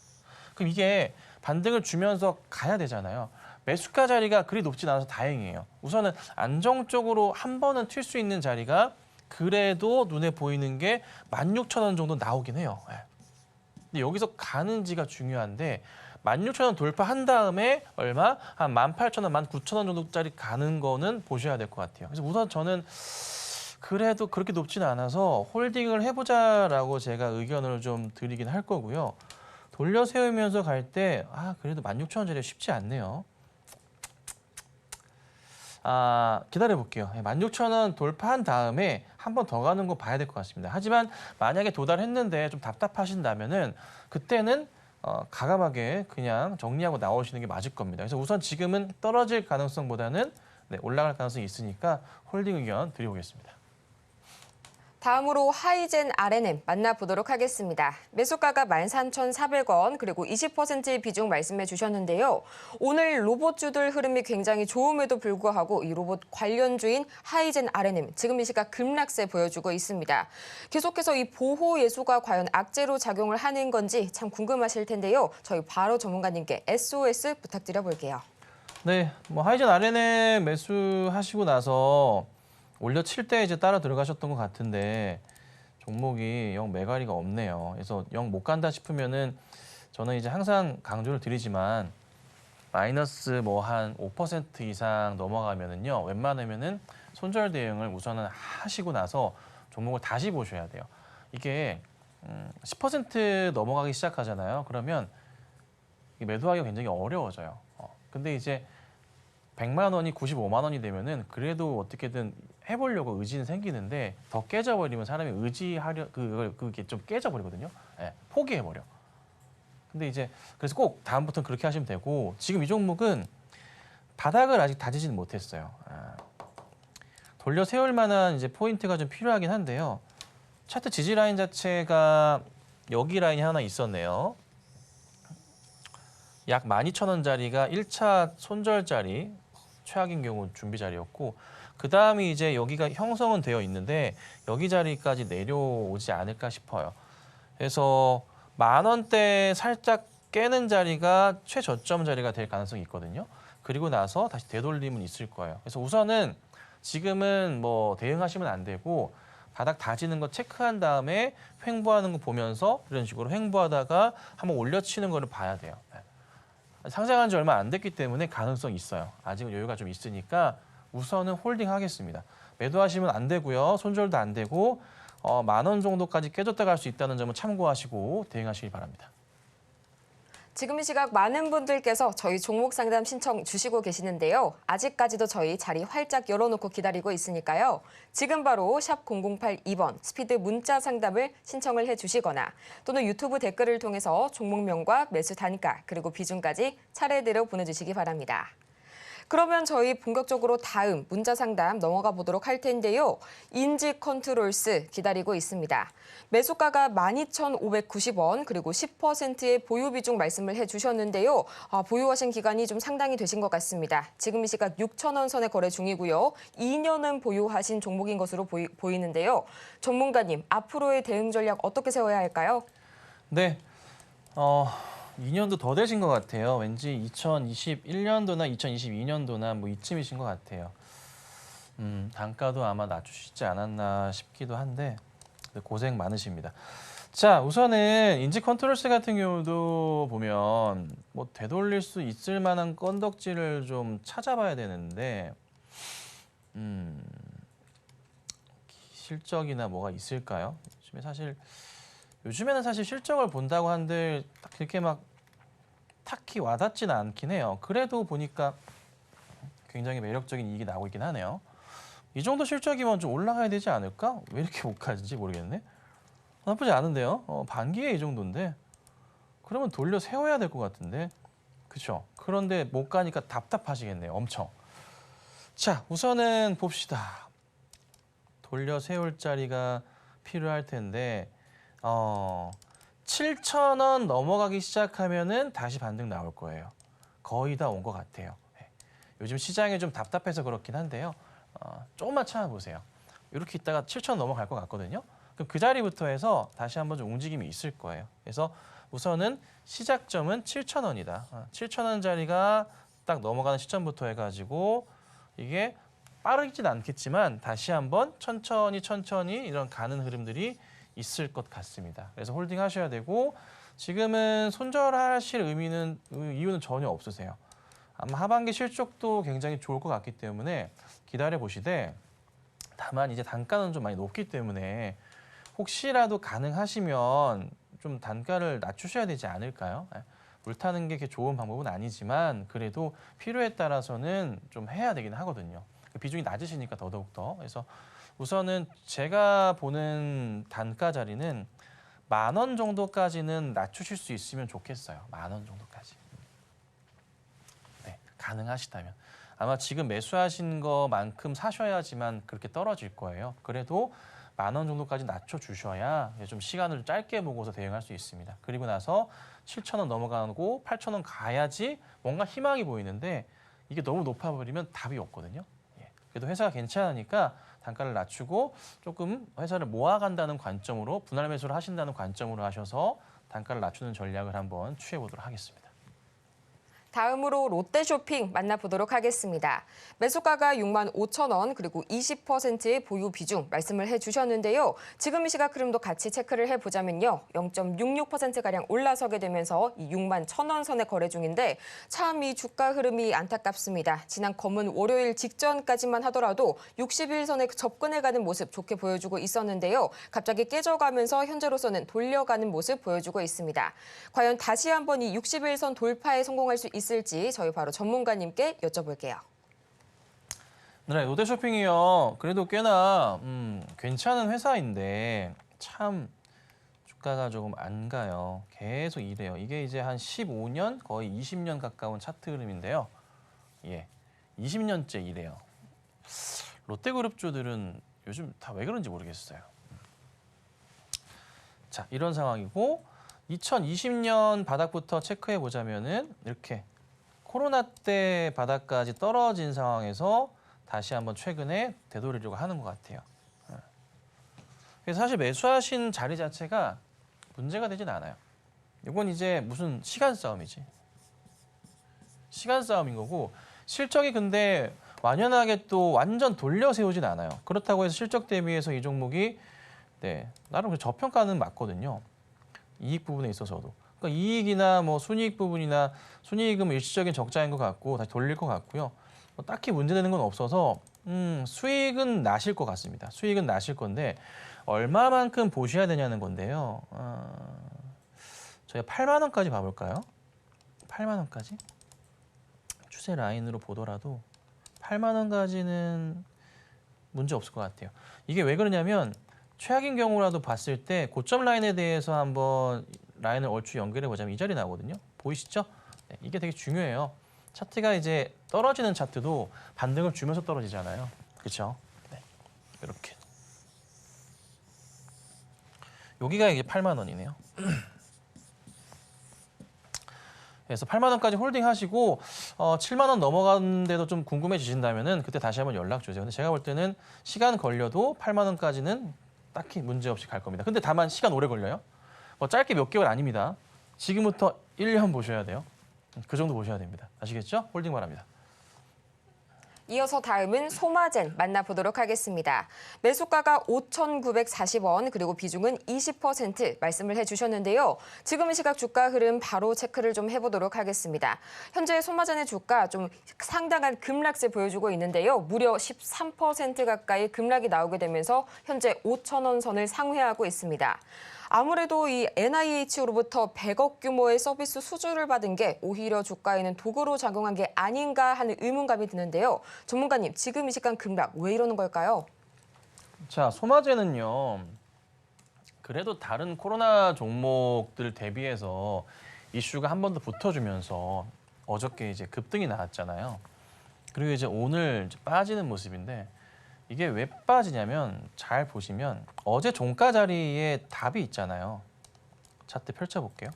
그럼 이게 반등을 주면서 가야 되잖아요. 매수가 자리가 그리 높진 않아서 다행이에요. 우선은 안정적으로 한 번은 튈 수 있는 자리가 그래도 눈에 보이는 게 16,000원 정도 나오긴 해요. 근데 여기서 가는지가 중요한데 16,000원 돌파한 다음에 얼마? 한 18,000원, 19,000원 정도짜리 가는 거는 보셔야 될 것 같아요. 그래서 우선 저는 그래도 그렇게 높지는 않아서 홀딩을 해보자라고 제가 의견을 좀 드리긴 할 거고요. 돌려 세우면서 갈 때 그래도 16,000원짜리 쉽지 않네요. 기다려 볼게요. 16,000원 돌파한 다음에 한 번 더 가는 거 봐야 될 것 같습니다. 하지만 만약에 도달했는데 좀 답답하신다면은 그때는 과감하게 그냥 정리하고 나오시는 게 맞을 겁니다. 그래서 우선 지금은 떨어질 가능성보다는 올라갈 가능성이 있으니까 홀딩 의견 드려보겠습니다. 다음으로 하이젠 R&M 만나보도록 하겠습니다. 매수가가 13,400원 그리고 20%의 비중 말씀해 주셨는데요. 오늘 로봇주들 흐름이 굉장히 좋음에도 불구하고 이 로봇 관련주인 하이젠 R&M 지금 이 시각 급락세 보여주고 있습니다. 계속해서 이 보호 예수가 과연 악재로 작용을 하는 건지 참 궁금하실 텐데요. 저희 바로 전문가님께 SOS 부탁드려 볼게요. 네, 하이젠 R&M 매수하시고 나서 올려칠 때 이제 따라 들어가셨던 것 같은데 종목이 영 매가리가 없네요. 그래서 영 못 간다 싶으면은 저는 이제 항상 강조를 드리지만 마이너스 한 5% 이상 넘어가면은요 웬만하면은 손절 대응을 우선은 하시고 나서 종목을 다시 보셔야 돼요. 이게 10% 넘어가기 시작하잖아요. 그러면 매도하기가 굉장히 어려워져요. 근데 이제 100만 원이 95만 원이 되면은 그래도 어떻게든 해보려고 의지는 생기는데 더 깨져버리면 사람이 의지하려 그게 좀 깨져버리거든요. 포기해버려. 근데 이제 그래서 꼭 다음부터는 그렇게 하시면 되고 지금 이 종목은 바닥을 아직 다지지는 못했어요. 돌려 세울 만한 이제 포인트가 좀 필요하긴 한데요. 차트 지지 라인 자체가 여기 라인이 하나 있었네요. 약 12,000원짜리가 1차 손절 자리, 최악인 경우 준비 자리였고 그 다음이 이제 여기가 형성은 되어 있는데 여기 자리까지 내려오지 않을까 싶어요. 그래서 10,000원대 살짝 깨는 자리가 최저점 자리가 될 가능성이 있거든요. 그리고 나서 다시 되돌림은 있을 거예요. 그래서 우선은 지금은 대응하시면 안 되고 바닥 다지는 거 체크한 다음에 횡보하는 거 보면서 이런 식으로 횡보하다가 한번 올려치는 거를 봐야 돼요. 상장한 지 얼마 안 됐기 때문에 가능성이 있어요. 아직은 여유가 좀 있으니까 우선은 홀딩 하겠습니다. 매도하시면 안 되고요. 손절도 안 되고 10,000원 정도까지 깨졌다 갈 수 있다는 점은 참고하시고 대응하시기 바랍니다. 지금 이 시각 많은 분들께서 저희 종목 상담 신청 주시고 계시는데요. 아직까지도 저희 자리 활짝 열어놓고 기다리고 있으니까요. 지금 바로 샵 0082번 스피드 문자 상담을 신청을 해주시거나 또는 유튜브 댓글을 통해서 종목명과 매수 단가 그리고 비중까지 차례대로 보내주시기 바랍니다. 그러면 저희 본격적으로 다음 문자 상담 넘어가 보도록 할 텐데요. 인지 컨트롤스 기다리고 있습니다. 매수가가 12,590원 그리고 10%의 보유 비중 말씀을 해주셨는데요. 보유하신 기간이 좀 상당히 되신 것 같습니다. 지금 이 시각 6,000원 선에 거래 중이고요. 2년은 보유하신 종목인 것으로 보이는데요. 전문가님, 앞으로의 대응 전략 어떻게 세워야 할까요? 네. 2년도 더 되신 것 같아요. 왠지 2021년도나 2022년도나 뭐 이쯤이신 것 같아요. 단가도 아마 낮추시지 않았나 싶기도 한데 고생 많으십니다. 자, 우선은 인지 컨트롤스 같은 경우도 보면 뭐 되돌릴 수 있을 만한 건덕지를 좀 찾아봐야 되는데 실적이나 뭐가 있을까요? 요즘에는 사실 실적을 본다고 한들 그렇게 막 딱히 와닿지는 않긴 해요. 그래도 보니까 굉장히 매력적인 이익이 나오고 있긴 하네요. 이 정도 실적이면 좀 올라가야 되지 않을까? 왜 이렇게 못 가는지 모르겠네. 나쁘지 않은데요. 반기에 이 정도인데 그러면 돌려 세워야 될 것 같은데 그렇죠? 그런데 못 가니까 답답하시겠네요. 엄청. 자, 우선은 봅시다. 돌려 세울 자리가 필요할 텐데 7,000원 넘어가기 시작하면은 다시 반등 나올 거예요. 거의 다 온 것 같아요. 요즘 시장이 좀 답답해서 그렇긴 한데요. 조금만 참아보세요. 이렇게 있다가 7,000원 넘어갈 것 같거든요. 그럼 그 자리부터 해서 다시 한번 좀 움직임이 있을 거예요. 그래서 우선은 시작점은 7,000원이다. 7,000원 자리가 딱 넘어가는 시점부터 해가지고 이게 빠르진 않겠지만 다시 한번 천천히 이런 가는 흐름들이 있을 것 같습니다. 그래서 홀딩 하셔야 되고 지금은 손절하실 이유는 전혀 없으세요. 아마 하반기 실적도 굉장히 좋을 것 같기 때문에 기다려 보시되 다만 이제 단가는 좀 많이 높기 때문에 혹시라도 가능하시면 좀 단가를 낮추셔야 되지 않을까요? 물 타는 게 좋은 방법은 아니지만 그래도 필요에 따라서는 좀 해야 되긴 하거든요. 비중이 낮으시니까 더더욱 더. 그래서 우선은 제가 보는 단가 자리는 10,000원 정도까지는 낮추실 수 있으면 좋겠어요. 10,000원 정도까지. 네, 가능하시다면. 아마 지금 매수하신 것만큼 사셔야지만 그렇게 떨어질 거예요. 그래도 10,000원 정도까지 낮춰주셔야 좀 시간을 짧게 보고서 대응할 수 있습니다. 그리고 나서 7,000원 넘어가고 8,000원 가야지 뭔가 희망이 보이는데 이게 너무 높아버리면 답이 없거든요. 그래도 회사가 괜찮으니까 단가를 낮추고 조금 회사를 모아간다는 관점으로 분할 매수를 하신다는 관점으로 하셔서 단가를 낮추는 전략을 한번 취해보도록 하겠습니다. 다음으로 롯데쇼핑 만나보도록 하겠습니다. 매수가가 65,000원 그리고 20%의 보유 비중 말씀을 해주셨는데요. 지금 이 시각 흐름도 같이 체크를 해보자면요. 0.66%가량 올라서게 되면서 이 61,000원 선에 거래 중인데 참 이 주가 흐름이 안타깝습니다. 지난 검은 월요일 직전까지만 하더라도 60일선에 접근해가는 모습 좋게 보여주고 있었는데요. 갑자기 깨져가면서 현재로서는 돌려가는 모습 보여주고 있습니다. 과연 다시 한번 이 60일선 돌파에 성공할 수 있을지 저희 바로 전문가님께 여쭤볼게요. 네, 롯데쇼핑이요. 그래도 꽤나 괜찮은 회사인데 참 주가가 조금 안 가요. 계속 이래요. 이게 이제 한 15년, 거의 20년 가까운 차트 흐름인데요. 20년째 이래요. 롯데그룹주들은 요즘 다 왜 그런지 모르겠어요. 자, 이런 상황이고 2020년 바닥부터 체크해 보자면은 이렇게 코로나 때 바닥까지 떨어진 상황에서 다시 한번 최근에 되돌리려고 하는 것 같아요. 그래서 사실 매수하신 자리 자체가 문제가 되진 않아요. 이건 이제 무슨 시간 싸움이지. 시간 싸움인 거고 실적이 근데 완연하게 또 완전 돌려 세우진 않아요. 그렇다고 해서 실적 대비해서 이 종목이 나름 저평가는 맞거든요. 이익 부분에 있어서도. 그러니까 이익이나 뭐 순이익 부분이나 순이익은 일시적인 적자인 것 같고 다시 돌릴 것 같고요. 뭐 딱히 문제되는 건 없어서 수익은 나실 것 같습니다. 수익은 나실 건데 얼마만큼 보셔야 되냐는 건데요. 저희가 8만 원까지 봐볼까요? 8만 원까지 추세 라인으로 보더라도 8만 원까지는 문제 없을 것 같아요. 이게 왜 그러냐면 최악인 경우라도 봤을 때 고점 라인에 대해서 한번 라인을 얼추 연결해 보자면 이 자리 나오거든요. 보이시죠? 네, 이게 되게 중요해요. 차트가 이제 떨어지는 차트도 반등을 주면서 떨어지잖아요. 그렇죠? 네, 이렇게. 여기가 이게 8만 원이네요. 그래서 8만 원까지 홀딩하시고 7만 원 넘어가는데도 좀 궁금해지신다면은 그때 다시 한번 연락 주세요. 근데 제가 볼 때는 시간 걸려도 8만 원까지는 딱히 문제 없이 갈 겁니다. 근데 다만 시간 오래 걸려요. 뭐 짧게 몇 개월 아닙니다. 지금부터 1년 보셔야 돼요. 그 정도 보셔야 됩니다. 아시겠죠? 홀딩 바랍니다. 이어서 다음은 소마젠 만나보도록 하겠습니다. 매수가가 5,940원 그리고 비중은 20% 말씀을 해주셨는데요. 지금 이 시각 주가 흐름 바로 체크를 좀 해보도록 하겠습니다. 현재 소마젠의 주가 좀 상당한 급락세 보여주고 있는데요. 무려 13% 가까이 급락이 나오게 되면서 현재 5,000원 선을 상회하고 있습니다. 아무래도 이 NIH로부터 100억 규모의 서비스 수주를 받은 게 오히려 주가에는 도구로 작용한 게 아닌가 하는 의문감이 드는데요. 전문가님, 지금 이 시간 급락 왜 이러는 걸까요? 자, 소마제는요. 그래도 다른 코로나 종목들 대비해서 이슈가 한 번 더 붙어주면서 어저께 이제 급등이 나왔잖아요. 그리고 이제 오늘 이제 빠지는 모습인데 이게 왜 빠지냐면 잘 보시면 어제 종가 자리에 답이 있잖아요. 차트 펼쳐볼게요.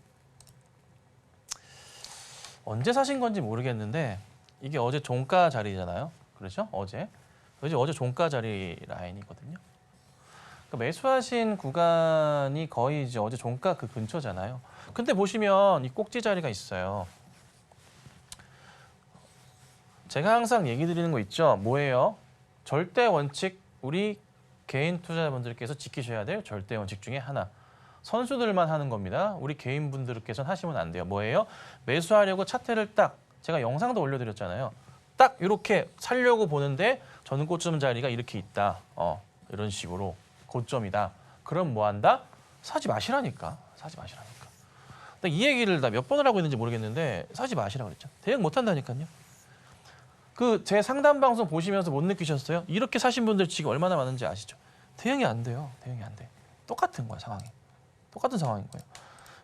언제 사신 건지 모르겠는데 이게 어제 종가 자리잖아요. 그렇죠? 어제 종가 자리 라인이거든요. 그러니까 매수하신 구간이 거의 이제 어제 종가 그 근처잖아요. 근데 보시면 이 꼭지 자리가 있어요. 제가 항상 얘기 드리는 거 있죠. 뭐예요? 절대 원칙, 우리 개인 투자자분들께서 지키셔야 될 절대 원칙 중에 하나. 선수들만 하는 겁니다. 우리 개인분들께서는 하시면 안 돼요. 뭐예요? 매수하려고 차트를 딱, 제가 영상도 올려드렸잖아요. 딱 이렇게 살려고 보는데 저는 고점 자리가 이렇게 있다. 이런 식으로 고점이다. 그럼 뭐 한다? 사지 마시라니까. 사지 마시라니까. 근데 이 얘기를 다 몇 번을 하고 있는지 모르겠는데 사지 마시라고 그랬죠. 대응 못 한다니까요. 그 제 상담 방송 보시면서 못 느끼셨어요? 이렇게 사신 분들 지금 얼마나 많은지 아시죠? 대응이 안 돼요. 대응이 안 돼. 똑같은 거야, 상황이. 똑같은 상황인 거예요.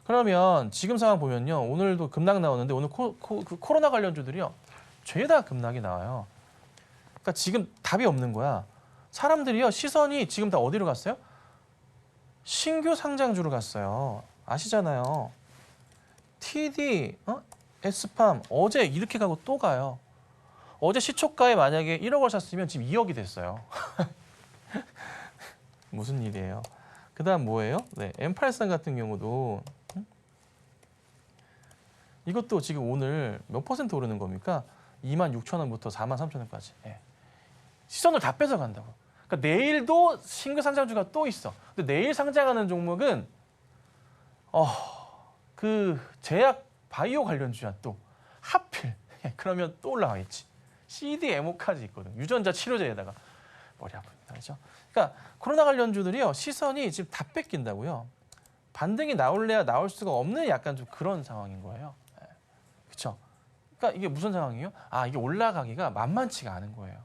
그러면 지금 상황 보면요. 오늘도 급락 나오는데 오늘 그 코로나 관련주들이요. 죄다 급락이 나와요. 그러니까 지금 답이 없는 거야. 사람들이요. 시선이 지금 다 어디로 갔어요? 신규 상장주로 갔어요. 아시잖아요. TD, S팜 어제 이렇게 가고 또 가요. 어제 시초가에 만약에 1억을 샀으면 지금 2억이 됐어요. 무슨 일이에요? 그다음 뭐예요? 네, M83 같은 경우도 이것도 지금 오늘 몇 퍼센트 오르는 겁니까? 26,000원부터 43,000원까지. 네. 시선을 다 뺏어간다고. 그러니까 내일도 신규 상장주가 또 있어. 근데 내일 상장하는 종목은 그 제약 바이오 관련주야 또. 하필. 그러면 또 올라가겠지. CDMO까지 있거든. 유전자 치료제에다가 머리 아픕니다. 그렇죠? 그러니까 코로나 관련주들이요. 시선이 지금 다 뺏긴다고요. 반등이 나올래야 나올 수가 없는 약간 좀 그런 상황인 거예요. 네. 그렇죠? 그러니까 이게 무슨 상황이에요? 이게 올라가기가 만만치가 않은 거예요.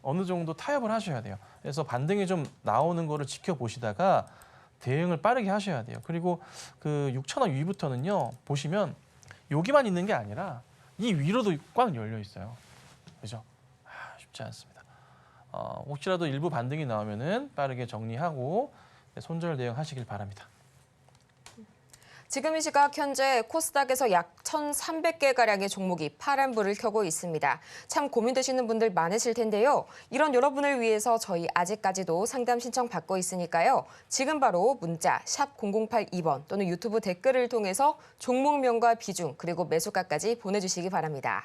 어느 정도 타협을 하셔야 돼요. 그래서 반등이 좀 나오는 거를 지켜보시다가 대응을 빠르게 하셔야 돼요. 그리고 그 6,000원 위부터는요. 보시면 여기만 있는 게 아니라 이 위로도 꽉 열려 있어요. 그죠? 쉽지 않습니다. 혹시라도 일부 반등이 나오면은 빠르게 정리하고 손절 대응하시길 바랍니다. 지금 이 시각 현재 코스닥에서 약 1,300개 가량의 종목이 파란불을 켜고 있습니다. 참 고민되시는 분들 많으실 텐데요. 이런 여러분을 위해서 저희 아직까지도 상담 신청 받고 있으니까요. 지금 바로 문자 샵 0082번 또는 유튜브 댓글을 통해서 종목명과 비중 그리고 매수가까지 보내주시기 바랍니다.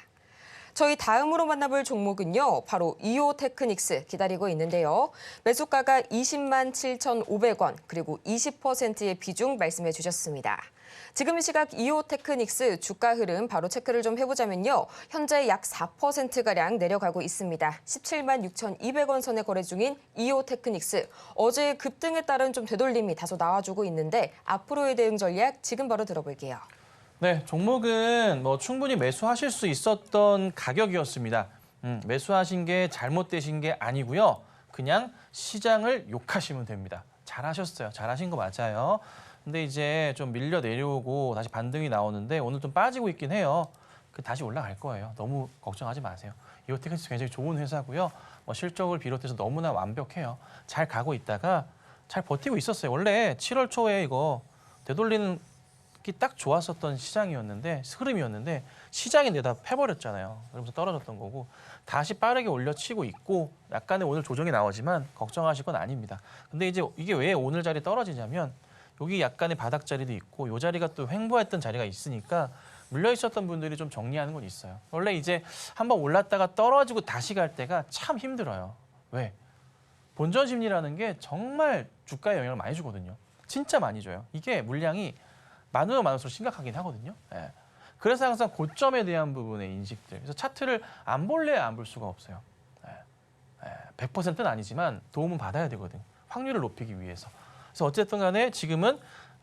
저희 다음으로 만나볼 종목은요. 바로 이오테크닉스 기다리고 있는데요. 매수가가 20만 7,500원 그리고 20%의 비중 말씀해 주셨습니다. 지금 이 시각 이오테크닉스 주가 흐름 바로 체크를 좀 해보자면요. 현재 약 4%가량 내려가고 있습니다. 17만 6,200원 선에 거래 중인 이오테크닉스. 어제 급등에 따른 좀 되돌림이 다소 나와주고 있는데 앞으로의 대응 전략 지금 바로 들어볼게요. 네, 종목은 뭐 충분히 매수하실 수 있었던 가격이었습니다. 매수하신 게 잘못되신 게 아니고요. 그냥 시장을 욕하시면 됩니다. 잘하셨어요. 잘하신 거 맞아요. 근데 이제 좀 밀려 내려오고 다시 반등이 나오는데 오늘 좀 빠지고 있긴 해요. 다시 올라갈 거예요. 너무 걱정하지 마세요. 이오텍스 굉장히 좋은 회사고요. 뭐 실적을 비롯해서 너무나 완벽해요. 잘 가고 있다가 잘 버티고 있었어요. 원래 7월 초에 이거 되돌리는 게 딱 좋았었던 시장이었는데 흐름이었는데 시장이 내다 패버렸잖아요. 그러면서 떨어졌던 거고 다시 빠르게 올려치고 있고 약간의 오늘 조정이 나오지만 걱정하실 건 아닙니다. 근데 이제 이게 왜 오늘 자리 떨어지냐면 여기 약간의 바닥 자리도 있고 이 자리가 또 횡보했던 자리가 있으니까 물려 있었던 분들이 좀 정리하는 건 있어요. 원래 이제 한번 올랐다가 떨어지고 다시 갈 때가 참 힘들어요. 왜? 본전 심리라는 게 정말 주가에 영향을 많이 주거든요. 진짜 많이 줘요. 이게 물량이 많으면 많을수록 심각하긴 하거든요. 예. 그래서 항상 고점에 대한 부분의 인식들. 그래서 차트를 안 볼래야 안 볼 수가 없어요. 예. 예. 100%는 아니지만 도움은 받아야 되거든요. 확률을 높이기 위해서. 그래서 어쨌든 간에 지금은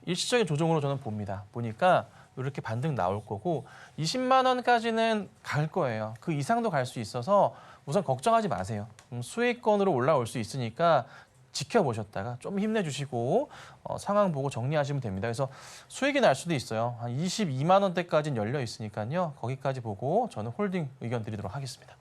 일시적인 조정으로 저는 봅니다. 보니까 이렇게 반등 나올 거고 20만 원까지는 갈 거예요. 그 이상도 갈 수 있어서 우선 걱정하지 마세요. 수익권으로 올라올 수 있으니까 지켜보셨다가 좀 힘내주시고 상황 보고 정리하시면 됩니다. 그래서 수익이 날 수도 있어요. 한 22만 원대까지는 열려 있으니까요. 거기까지 보고 저는 홀딩 의견 드리도록 하겠습니다.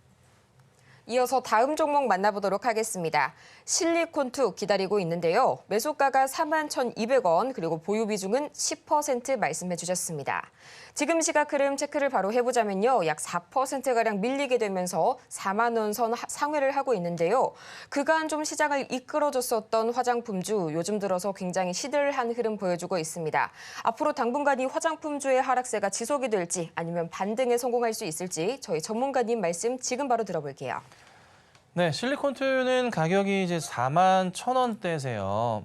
이어서 다음 종목 만나보도록 하겠습니다. 실리콘2 기다리고 있는데요. 매수가가 41,200원 그리고 보유 비중은 10% 말씀해 주셨습니다. 지금 시각 흐름 체크를 바로 해보자면요. 약 4%가량 밀리게 되면서 4만 원 선 상회를 하고 있는데요. 그간 좀 시장을 이끌어줬었던 화장품주 요즘 들어서 굉장히 시들한 흐름 보여주고 있습니다. 앞으로 당분간 이 화장품주의 하락세가 지속이 될지 아니면 반등에 성공할 수 있을지 저희 전문가님 말씀 지금 바로 들어볼게요. 네, 실리콘2는 가격이 이제 41,000원대세요.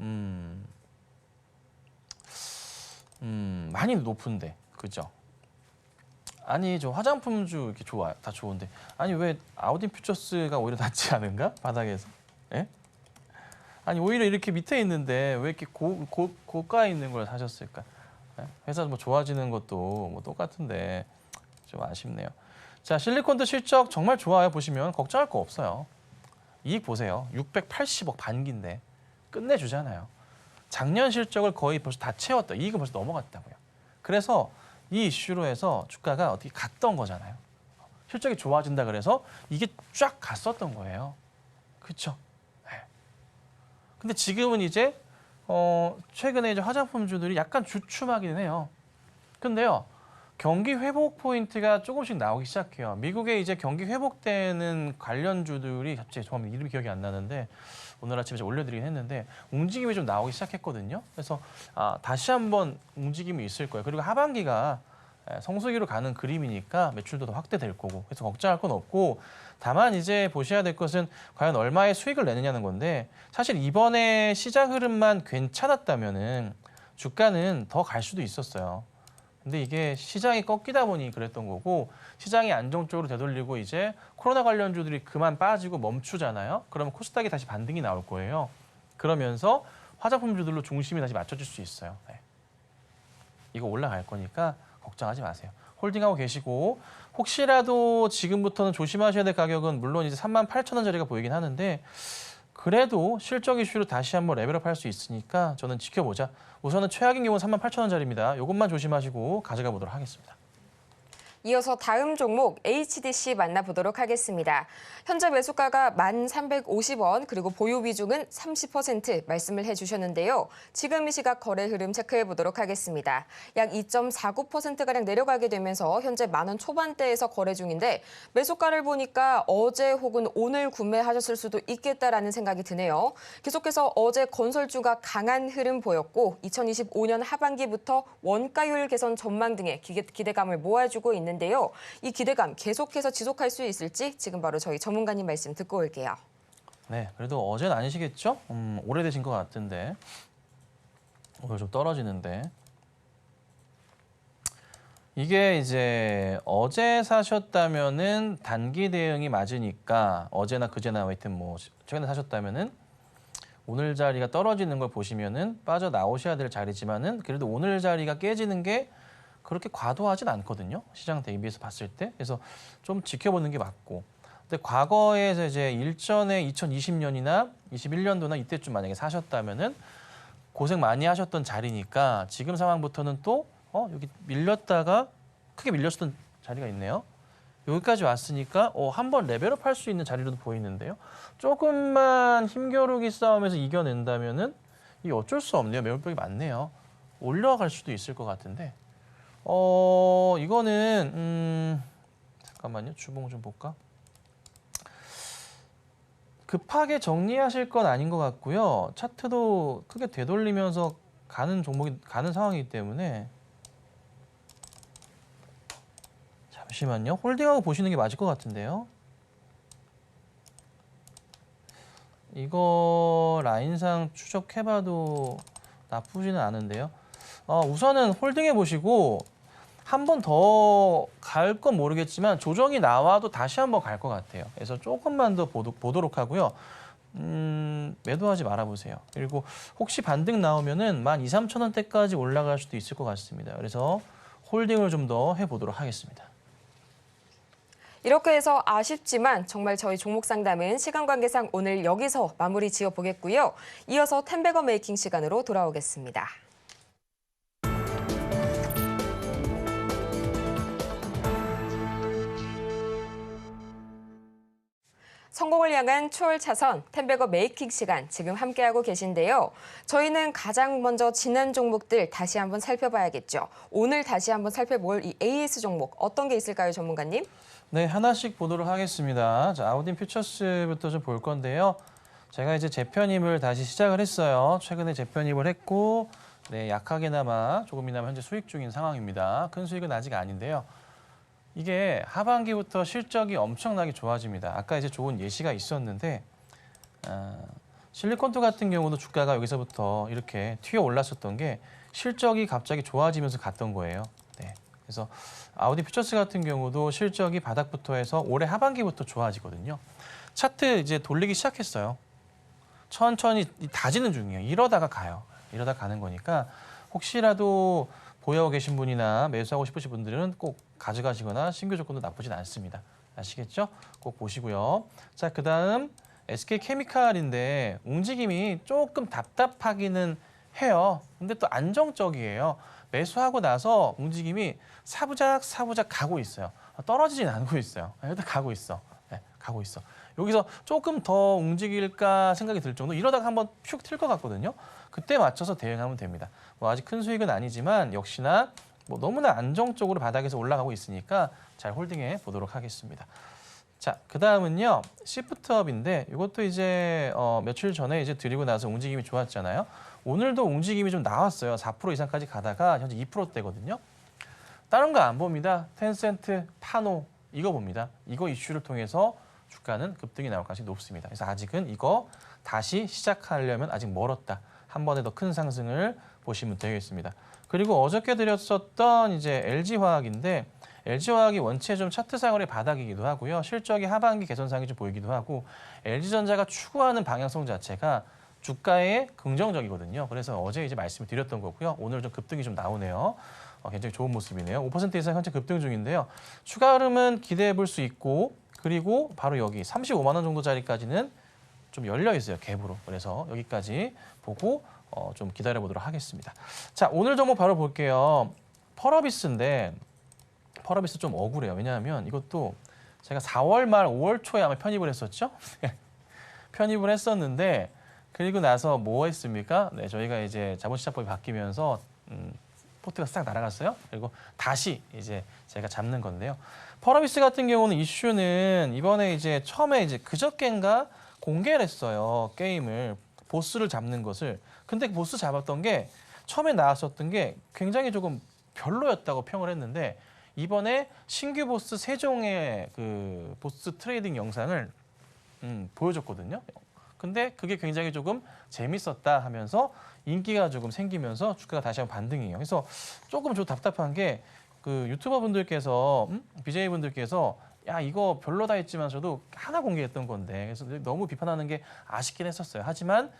많이 높은데, 그죠? 아니, 저 화장품주 이렇게 좋아요. 다 좋은데. 아니, 왜 아우딘 퓨처스가 오히려 낫지 않은가? 바닥에서. 예? 아니, 오히려 이렇게 밑에 있는데 왜 이렇게 고가에 있는 걸 사셨을까? 예? 회사 뭐 좋아지는 것도 뭐 똑같은데 좀 아쉽네요. 자, 실리콘도 실적 정말 좋아요. 보시면 걱정할 거 없어요. 이익 보세요. 680억 반기인데 끝내주잖아요. 작년 실적을 거의 벌써 다 채웠다. 이익은 벌써 넘어갔다고요. 그래서 이 이슈로 해서 주가가 어떻게 갔던 거잖아요. 실적이 좋아진다 그래서 이게 쫙 갔었던 거예요. 그렇죠? 네. 근데 지금은 이제 최근에 이제 화장품주들이 약간 주춤하기는 해요. 근데요. 경기 회복 포인트가 조금씩 나오기 시작해요. 미국에 이제 경기 회복되는 관련주들이 갑자기 정말 이름이 기억이 안 나는데 오늘 아침에 좀 올려드리긴 했는데 움직임이 좀 나오기 시작했거든요. 그래서 다시 한번 움직임이 있을 거예요. 그리고 하반기가 성수기로 가는 그림이니까 매출도 더 확대될 거고 그래서 걱정할 건 없고 다만 이제 보셔야 될 것은 과연 얼마의 수익을 내느냐는 건데 사실 이번에 시장 흐름만 괜찮았다면은 주가는 더 갈 수도 있었어요. 근데 이게 시장이 꺾이다 보니 그랬던 거고 시장이 안정적으로 되돌리고 이제 코로나 관련주들이 그만 빠지고 멈추잖아요. 그러면 코스닥이 다시 반등이 나올 거예요. 그러면서 화장품주들로 중심이 다시 맞춰질 수 있어요. 네. 이거 올라갈 거니까 걱정하지 마세요. 홀딩하고 계시고 혹시라도 지금부터는 조심하셔야 될 가격은 물론 이제 38,000원짜리가 보이긴 하는데 그래도 실적 이슈로 다시 한번 레벨업 할 수 있으니까 저는 지켜보자. 우선은 최악인 경우는 38,000원짜리입니다. 이것만 조심하시고 가져가 보도록 하겠습니다. 이어서 다음 종목 HDC 만나보도록 하겠습니다. 현재 매수가가 1,350원 그리고 보유 비중은 30% 말씀을 해주셨는데요. 지금 이 시각 거래 흐름 체크해 보도록 하겠습니다. 약 2.49%가량 내려가게 되면서 현재 10,000원 초반대에서 거래 중인데 매수가를 보니까 어제 혹은 오늘 구매하셨을 수도 있겠다라는 생각이 드네요. 계속해서 어제 건설주가 강한 흐름 보였고 2025년 하반기부터 원가율 개선 전망 등의 기대감을 모아주고 있는데요. 이 기대감 계속해서 지속할 수 있을지 지금 바로 저희 전문가님 말씀 듣고 올게요. 네, 그래도 어제는 아니시겠죠? 오래되신 것 같은데 오늘 좀 떨어지는데 이게 이제 어제 사셨다면은 단기 대응이 맞으니까 어제나 그제나 하여튼 뭐 최근에 사셨다면은 오늘 자리가 떨어지는 걸 보시면은 빠져 나오셔야 될 자리지만은 그래도 오늘 자리가 깨지는 게 그렇게 과도하진 않거든요. 시장 대비해서 봤을 때. 그래서 좀 지켜보는 게 맞고. 근데 과거에서 이제 일전에 2020년이나 21년도나 이때쯤 만약에 사셨다면은 고생 많이 하셨던 자리니까 지금 상황부터는 또 여기 밀렸다가 크게 밀렸었던 자리가 있네요. 여기까지 왔으니까 한번 레벨업 할 수 있는 자리로도 보이는데요. 조금만 힘겨루기 싸움에서 이겨낸다면은 이 어쩔 수 없네요. 매물벽이 많네요. 올라갈 수도 있을 것 같은데. 이거는 잠깐만요. 주봉 좀 볼까? 급하게 정리하실 건 아닌 것 같고요. 차트도 크게 되돌리면서 가는 상황이기 때문에 잠시만요. 홀딩하고 보시는 게 맞을 것 같은데요. 이거 라인상 추적해봐도 나쁘지는 않은데요. 우선은 홀딩해 보시고 한 번 더 갈 건 모르겠지만 조정이 나와도 다시 한번 갈 것 같아요. 그래서 조금만 더 보도록 하고요. 매도하지 말아보세요. 그리고 혹시 반등 나오면은 12,000~13,000원대까지 올라갈 수도 있을 것 같습니다. 그래서 홀딩을 좀 더 해보도록 하겠습니다. 이렇게 해서 아쉽지만 정말 저희 종목 상담은 시간 관계상 오늘 여기서 마무리 지어 보겠고요. 이어서 텐베거 메이킹 시간으로 돌아오겠습니다. 성공을 향한 추월 차선 텐베거 메이킹 시간 지금 함께하고 계신데요. 저희는 가장 먼저 지난 종목들 다시 한번 살펴봐야겠죠. 오늘 다시 한번 살펴볼 이 AS 종목 어떤 게 있을까요, 전문가님? 네, 하나씩 보도록 하겠습니다. 자, 아우딘 퓨처스부터 좀 볼 건데요. 제가 이제 재편입을 다시 시작을 했어요. 최근에 재편입을 했고, 네, 약하게나마 조금이나마 현재 수익 중인 상황입니다. 큰 수익은 아직 아닌데요. 이게 하반기부터 실적이 엄청나게 좋아집니다. 아까 이제 좋은 예시가 있었는데 실리콘투 같은 경우도 주가가 여기서부터 이렇게 튀어 올랐었던 게 실적이 갑자기 좋아지면서 갔던 거예요. 네. 그래서 아우디 퓨처스 같은 경우도 실적이 바닥부터 해서 올해 하반기부터 좋아지거든요. 차트 이제 돌리기 시작했어요. 천천히 다지는 중이에요. 이러다가 가요. 이러다 가는 거니까 혹시라도 보유하고 계신 분이나 매수하고 싶으신 분들은 꼭 가져가시거나 신규 조건도 나쁘진 않습니다. 아시겠죠? 꼭 보시고요. 자, 그다음 SK케미칼인데 움직임이 조금 답답하기는 해요. 근데 또 안정적이에요. 매수하고 나서 움직임이 사부작 가고 있어요. 떨어지진 않고 있어요. 일단 가고 있어. 네, 가고 있어. 여기서 조금 더 움직일까 생각이 들 정도 이러다가 한번 슉 튈 것 같거든요. 그때 맞춰서 대응하면 됩니다. 뭐 아직 큰 수익은 아니지만 역시나 뭐 너무나 안정적으로 바닥에서 올라가고 있으니까 잘 홀딩해 보도록 하겠습니다. 자, 그 다음은요. 시프트업인데 이것도 이제 며칠 전에 이제 드리고 나서 움직임이 좋았잖아요. 오늘도 움직임이 좀 나왔어요. 4% 이상까지 가다가 현재 2%대거든요. 다른 거 안 봅니다. 텐센트, 파노 이거 봅니다. 이거 이슈를 통해서 주가는 급등이 나올 가능성이 높습니다. 그래서 아직은 이거 다시 시작하려면 아직 멀었다. 한 번에 더 큰 상승을 보시면 되겠습니다. 그리고 어저께 드렸었던 이제 LG화학인데 LG화학이 원체 좀 차트상으로의 바닥이기도 하고요. 실적이 하반기 개선상이 좀 보이기도 하고 LG전자가 추구하는 방향성 자체가 주가에 긍정적이거든요. 그래서 어제 이제 말씀을 드렸던 거고요. 오늘 좀 급등이 좀 나오네요. 굉장히 좋은 모습이네요. 5% 이상 현재 급등 중인데요. 추가 흐름은 기대해 볼 수 있고 그리고 바로 여기 35만 원 정도짜리까지는 좀 열려 있어요. 갭으로. 그래서 여기까지 보고 좀 기다려 보도록 하겠습니다. 자, 오늘 종목 바로 볼게요. 펄어비스인데 펄어비스 좀 억울해요. 왜냐하면 이것도 제가 4월 말 5월 초에 아마 편입을 했었죠. 편입을 했었는데 그리고 나서 뭐 했습니까? 네, 저희가 이제 자본시장법이 바뀌면서 포트가 싹 날아갔어요. 그리고 다시 이제 제가 잡는 건데요. 펄어비스 같은 경우는 이슈는 이번에 이제 처음에 이제 그저께인가 공개를 했어요. 게임을 보스를 잡는 것을. 근데 그 보스 잡았던 게 처음에 나왔었던 게 굉장히 조금 별로였다고 평을 했는데 이번에 신규 보스 3종의 그 보스 트레이딩 영상을 보여줬거든요. 근데 그게 굉장히 조금 재밌었다 하면서 인기가 조금 생기면서 주가가 다시 한번 반등이에요. 그래서 조금 좀 답답한 게 그 유튜버 분들께서 BJ 분들께서 야 이거 별로다 했지만 저도 하나 공개했던 건데 그래서 너무 비판하는 게 아쉽긴 했었어요. 하지만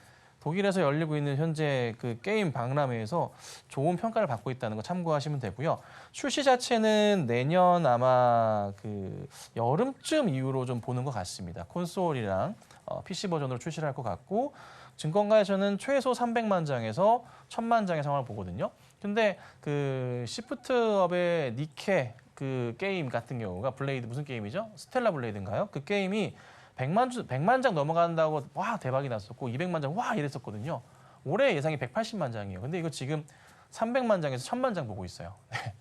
독일에서 열리고 있는 현재 그 게임 박람회에서 좋은 평가를 받고 있다는 거 참고하시면 되고요. 출시 자체는 내년 아마 그 여름쯤 이후로 좀 보는 것 같습니다. 콘솔이랑 PC 버전으로 출시를 할 것 같고 증권가에서는 최소 300만 장에서 1000만 장의 상황을 보거든요. 근데 그 시프트업의 니케 그 게임 같은 경우가 블레이드 무슨 게임이죠? 스텔라 블레이드인가요? 그 게임이 100만 장 넘어간다고 와 대박이 났었고 200만 장 와 이랬었거든요. 올해 예상이 180만 장이에요. 근데 이거 지금 300만 장에서 1000만 장 보고 있어요. 네.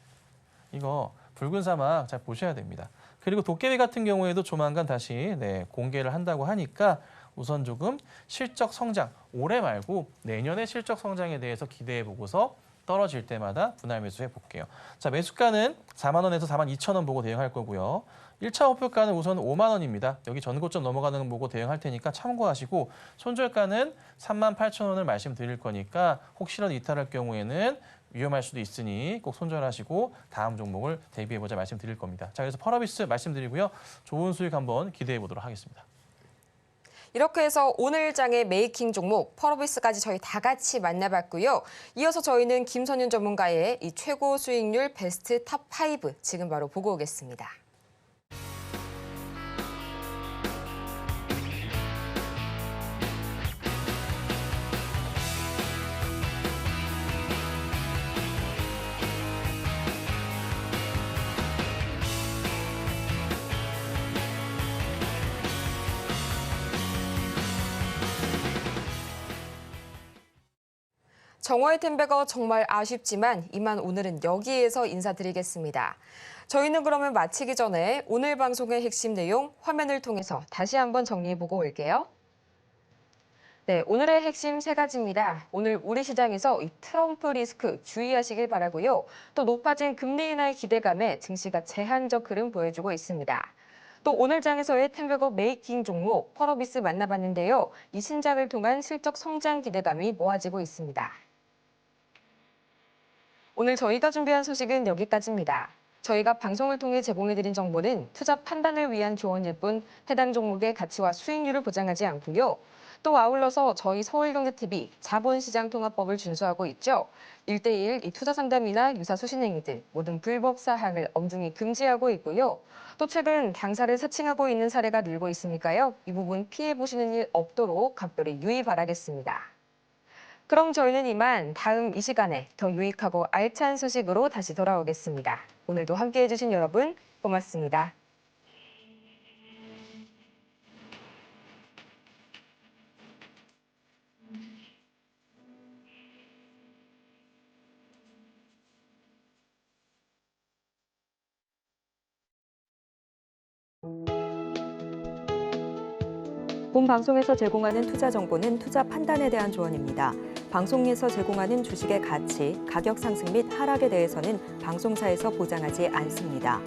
이거 붉은 사막 잘 보셔야 됩니다. 그리고 도깨비 같은 경우에도 조만간 다시 공개를 한다고 하니까 우선 조금 실적 성장, 올해 말고 내년의 실적 성장에 대해서 기대해 보고서 떨어질 때마다 분할 매수해 볼게요. 자, 매수가는 4만 원에서 4만 2천 원 보고 대응할 거고요. 1차 목표가는 우선 5만 원입니다. 여기 전고점 넘어가는 거 보고 대응할 테니까 참고하시고 손절가는 3만 8천 원을 말씀드릴 거니까 혹시라도 이탈할 경우에는 위험할 수도 있으니 꼭 손절하시고 다음 종목을 대비해보자 말씀드릴 겁니다. 자, 그래서 펄어비스 말씀드리고요. 좋은 수익 한번 기대해 보도록 하겠습니다. 이렇게 해서 오늘 장의 메이킹 종목 펄어비스까지 저희 다 같이 만나봤고요. 이어서 저희는 김선윤 전문가의 이 최고 수익률 베스트 탑 5 지금 바로 보고 오겠습니다. 정화의 템베거 정말 아쉽지만 이만 오늘은 여기에서 인사드리겠습니다. 저희는 그러면 마치기 전에 오늘 방송의 핵심 내용 화면을 통해서 다시 한번 정리해보고 올게요. 네, 오늘의 핵심 세 가지입니다. 오늘 우리 시장에서 이 트럼프 리스크 주의하시길 바라고요. 또 높아진 금리 인하의 기대감에 증시가 제한적 흐름 보여주고 있습니다. 또 오늘 장에서의 템베거 메이킹 종목 펄어비스 만나봤는데요. 이 신작을 통한 실적 성장 기대감이 모아지고 있습니다. 오늘 저희가 준비한 소식은 여기까지입니다. 저희가 방송을 통해 제공해드린 정보는 투자 판단을 위한 조언일 뿐 해당 종목의 가치와 수익률을 보장하지 않고요. 또 아울러서 저희 서울경제TV 자본시장통합법을 준수하고 있죠. 1:1 이 투자 상담이나 유사 수신 행위들 모든 불법 사항을 엄중히 금지하고 있고요. 또 최근 당사를 사칭하고 있는 사례가 늘고 있으니까요. 이 부분 피해보시는 일 없도록 각별히 유의 바라겠습니다. 그럼 저희는 이만 다음 이 시간에 더 유익하고 알찬 소식으로 다시 돌아오겠습니다. 오늘도 함께해 주신 여러분 고맙습니다. 본 방송에서 제공하는 투자 정보는 투자 판단에 대한 조언입니다. 방송에서 제공하는 주식의 가치, 가격 상승 및 하락에 대해서는 방송사에서 보장하지 않습니다.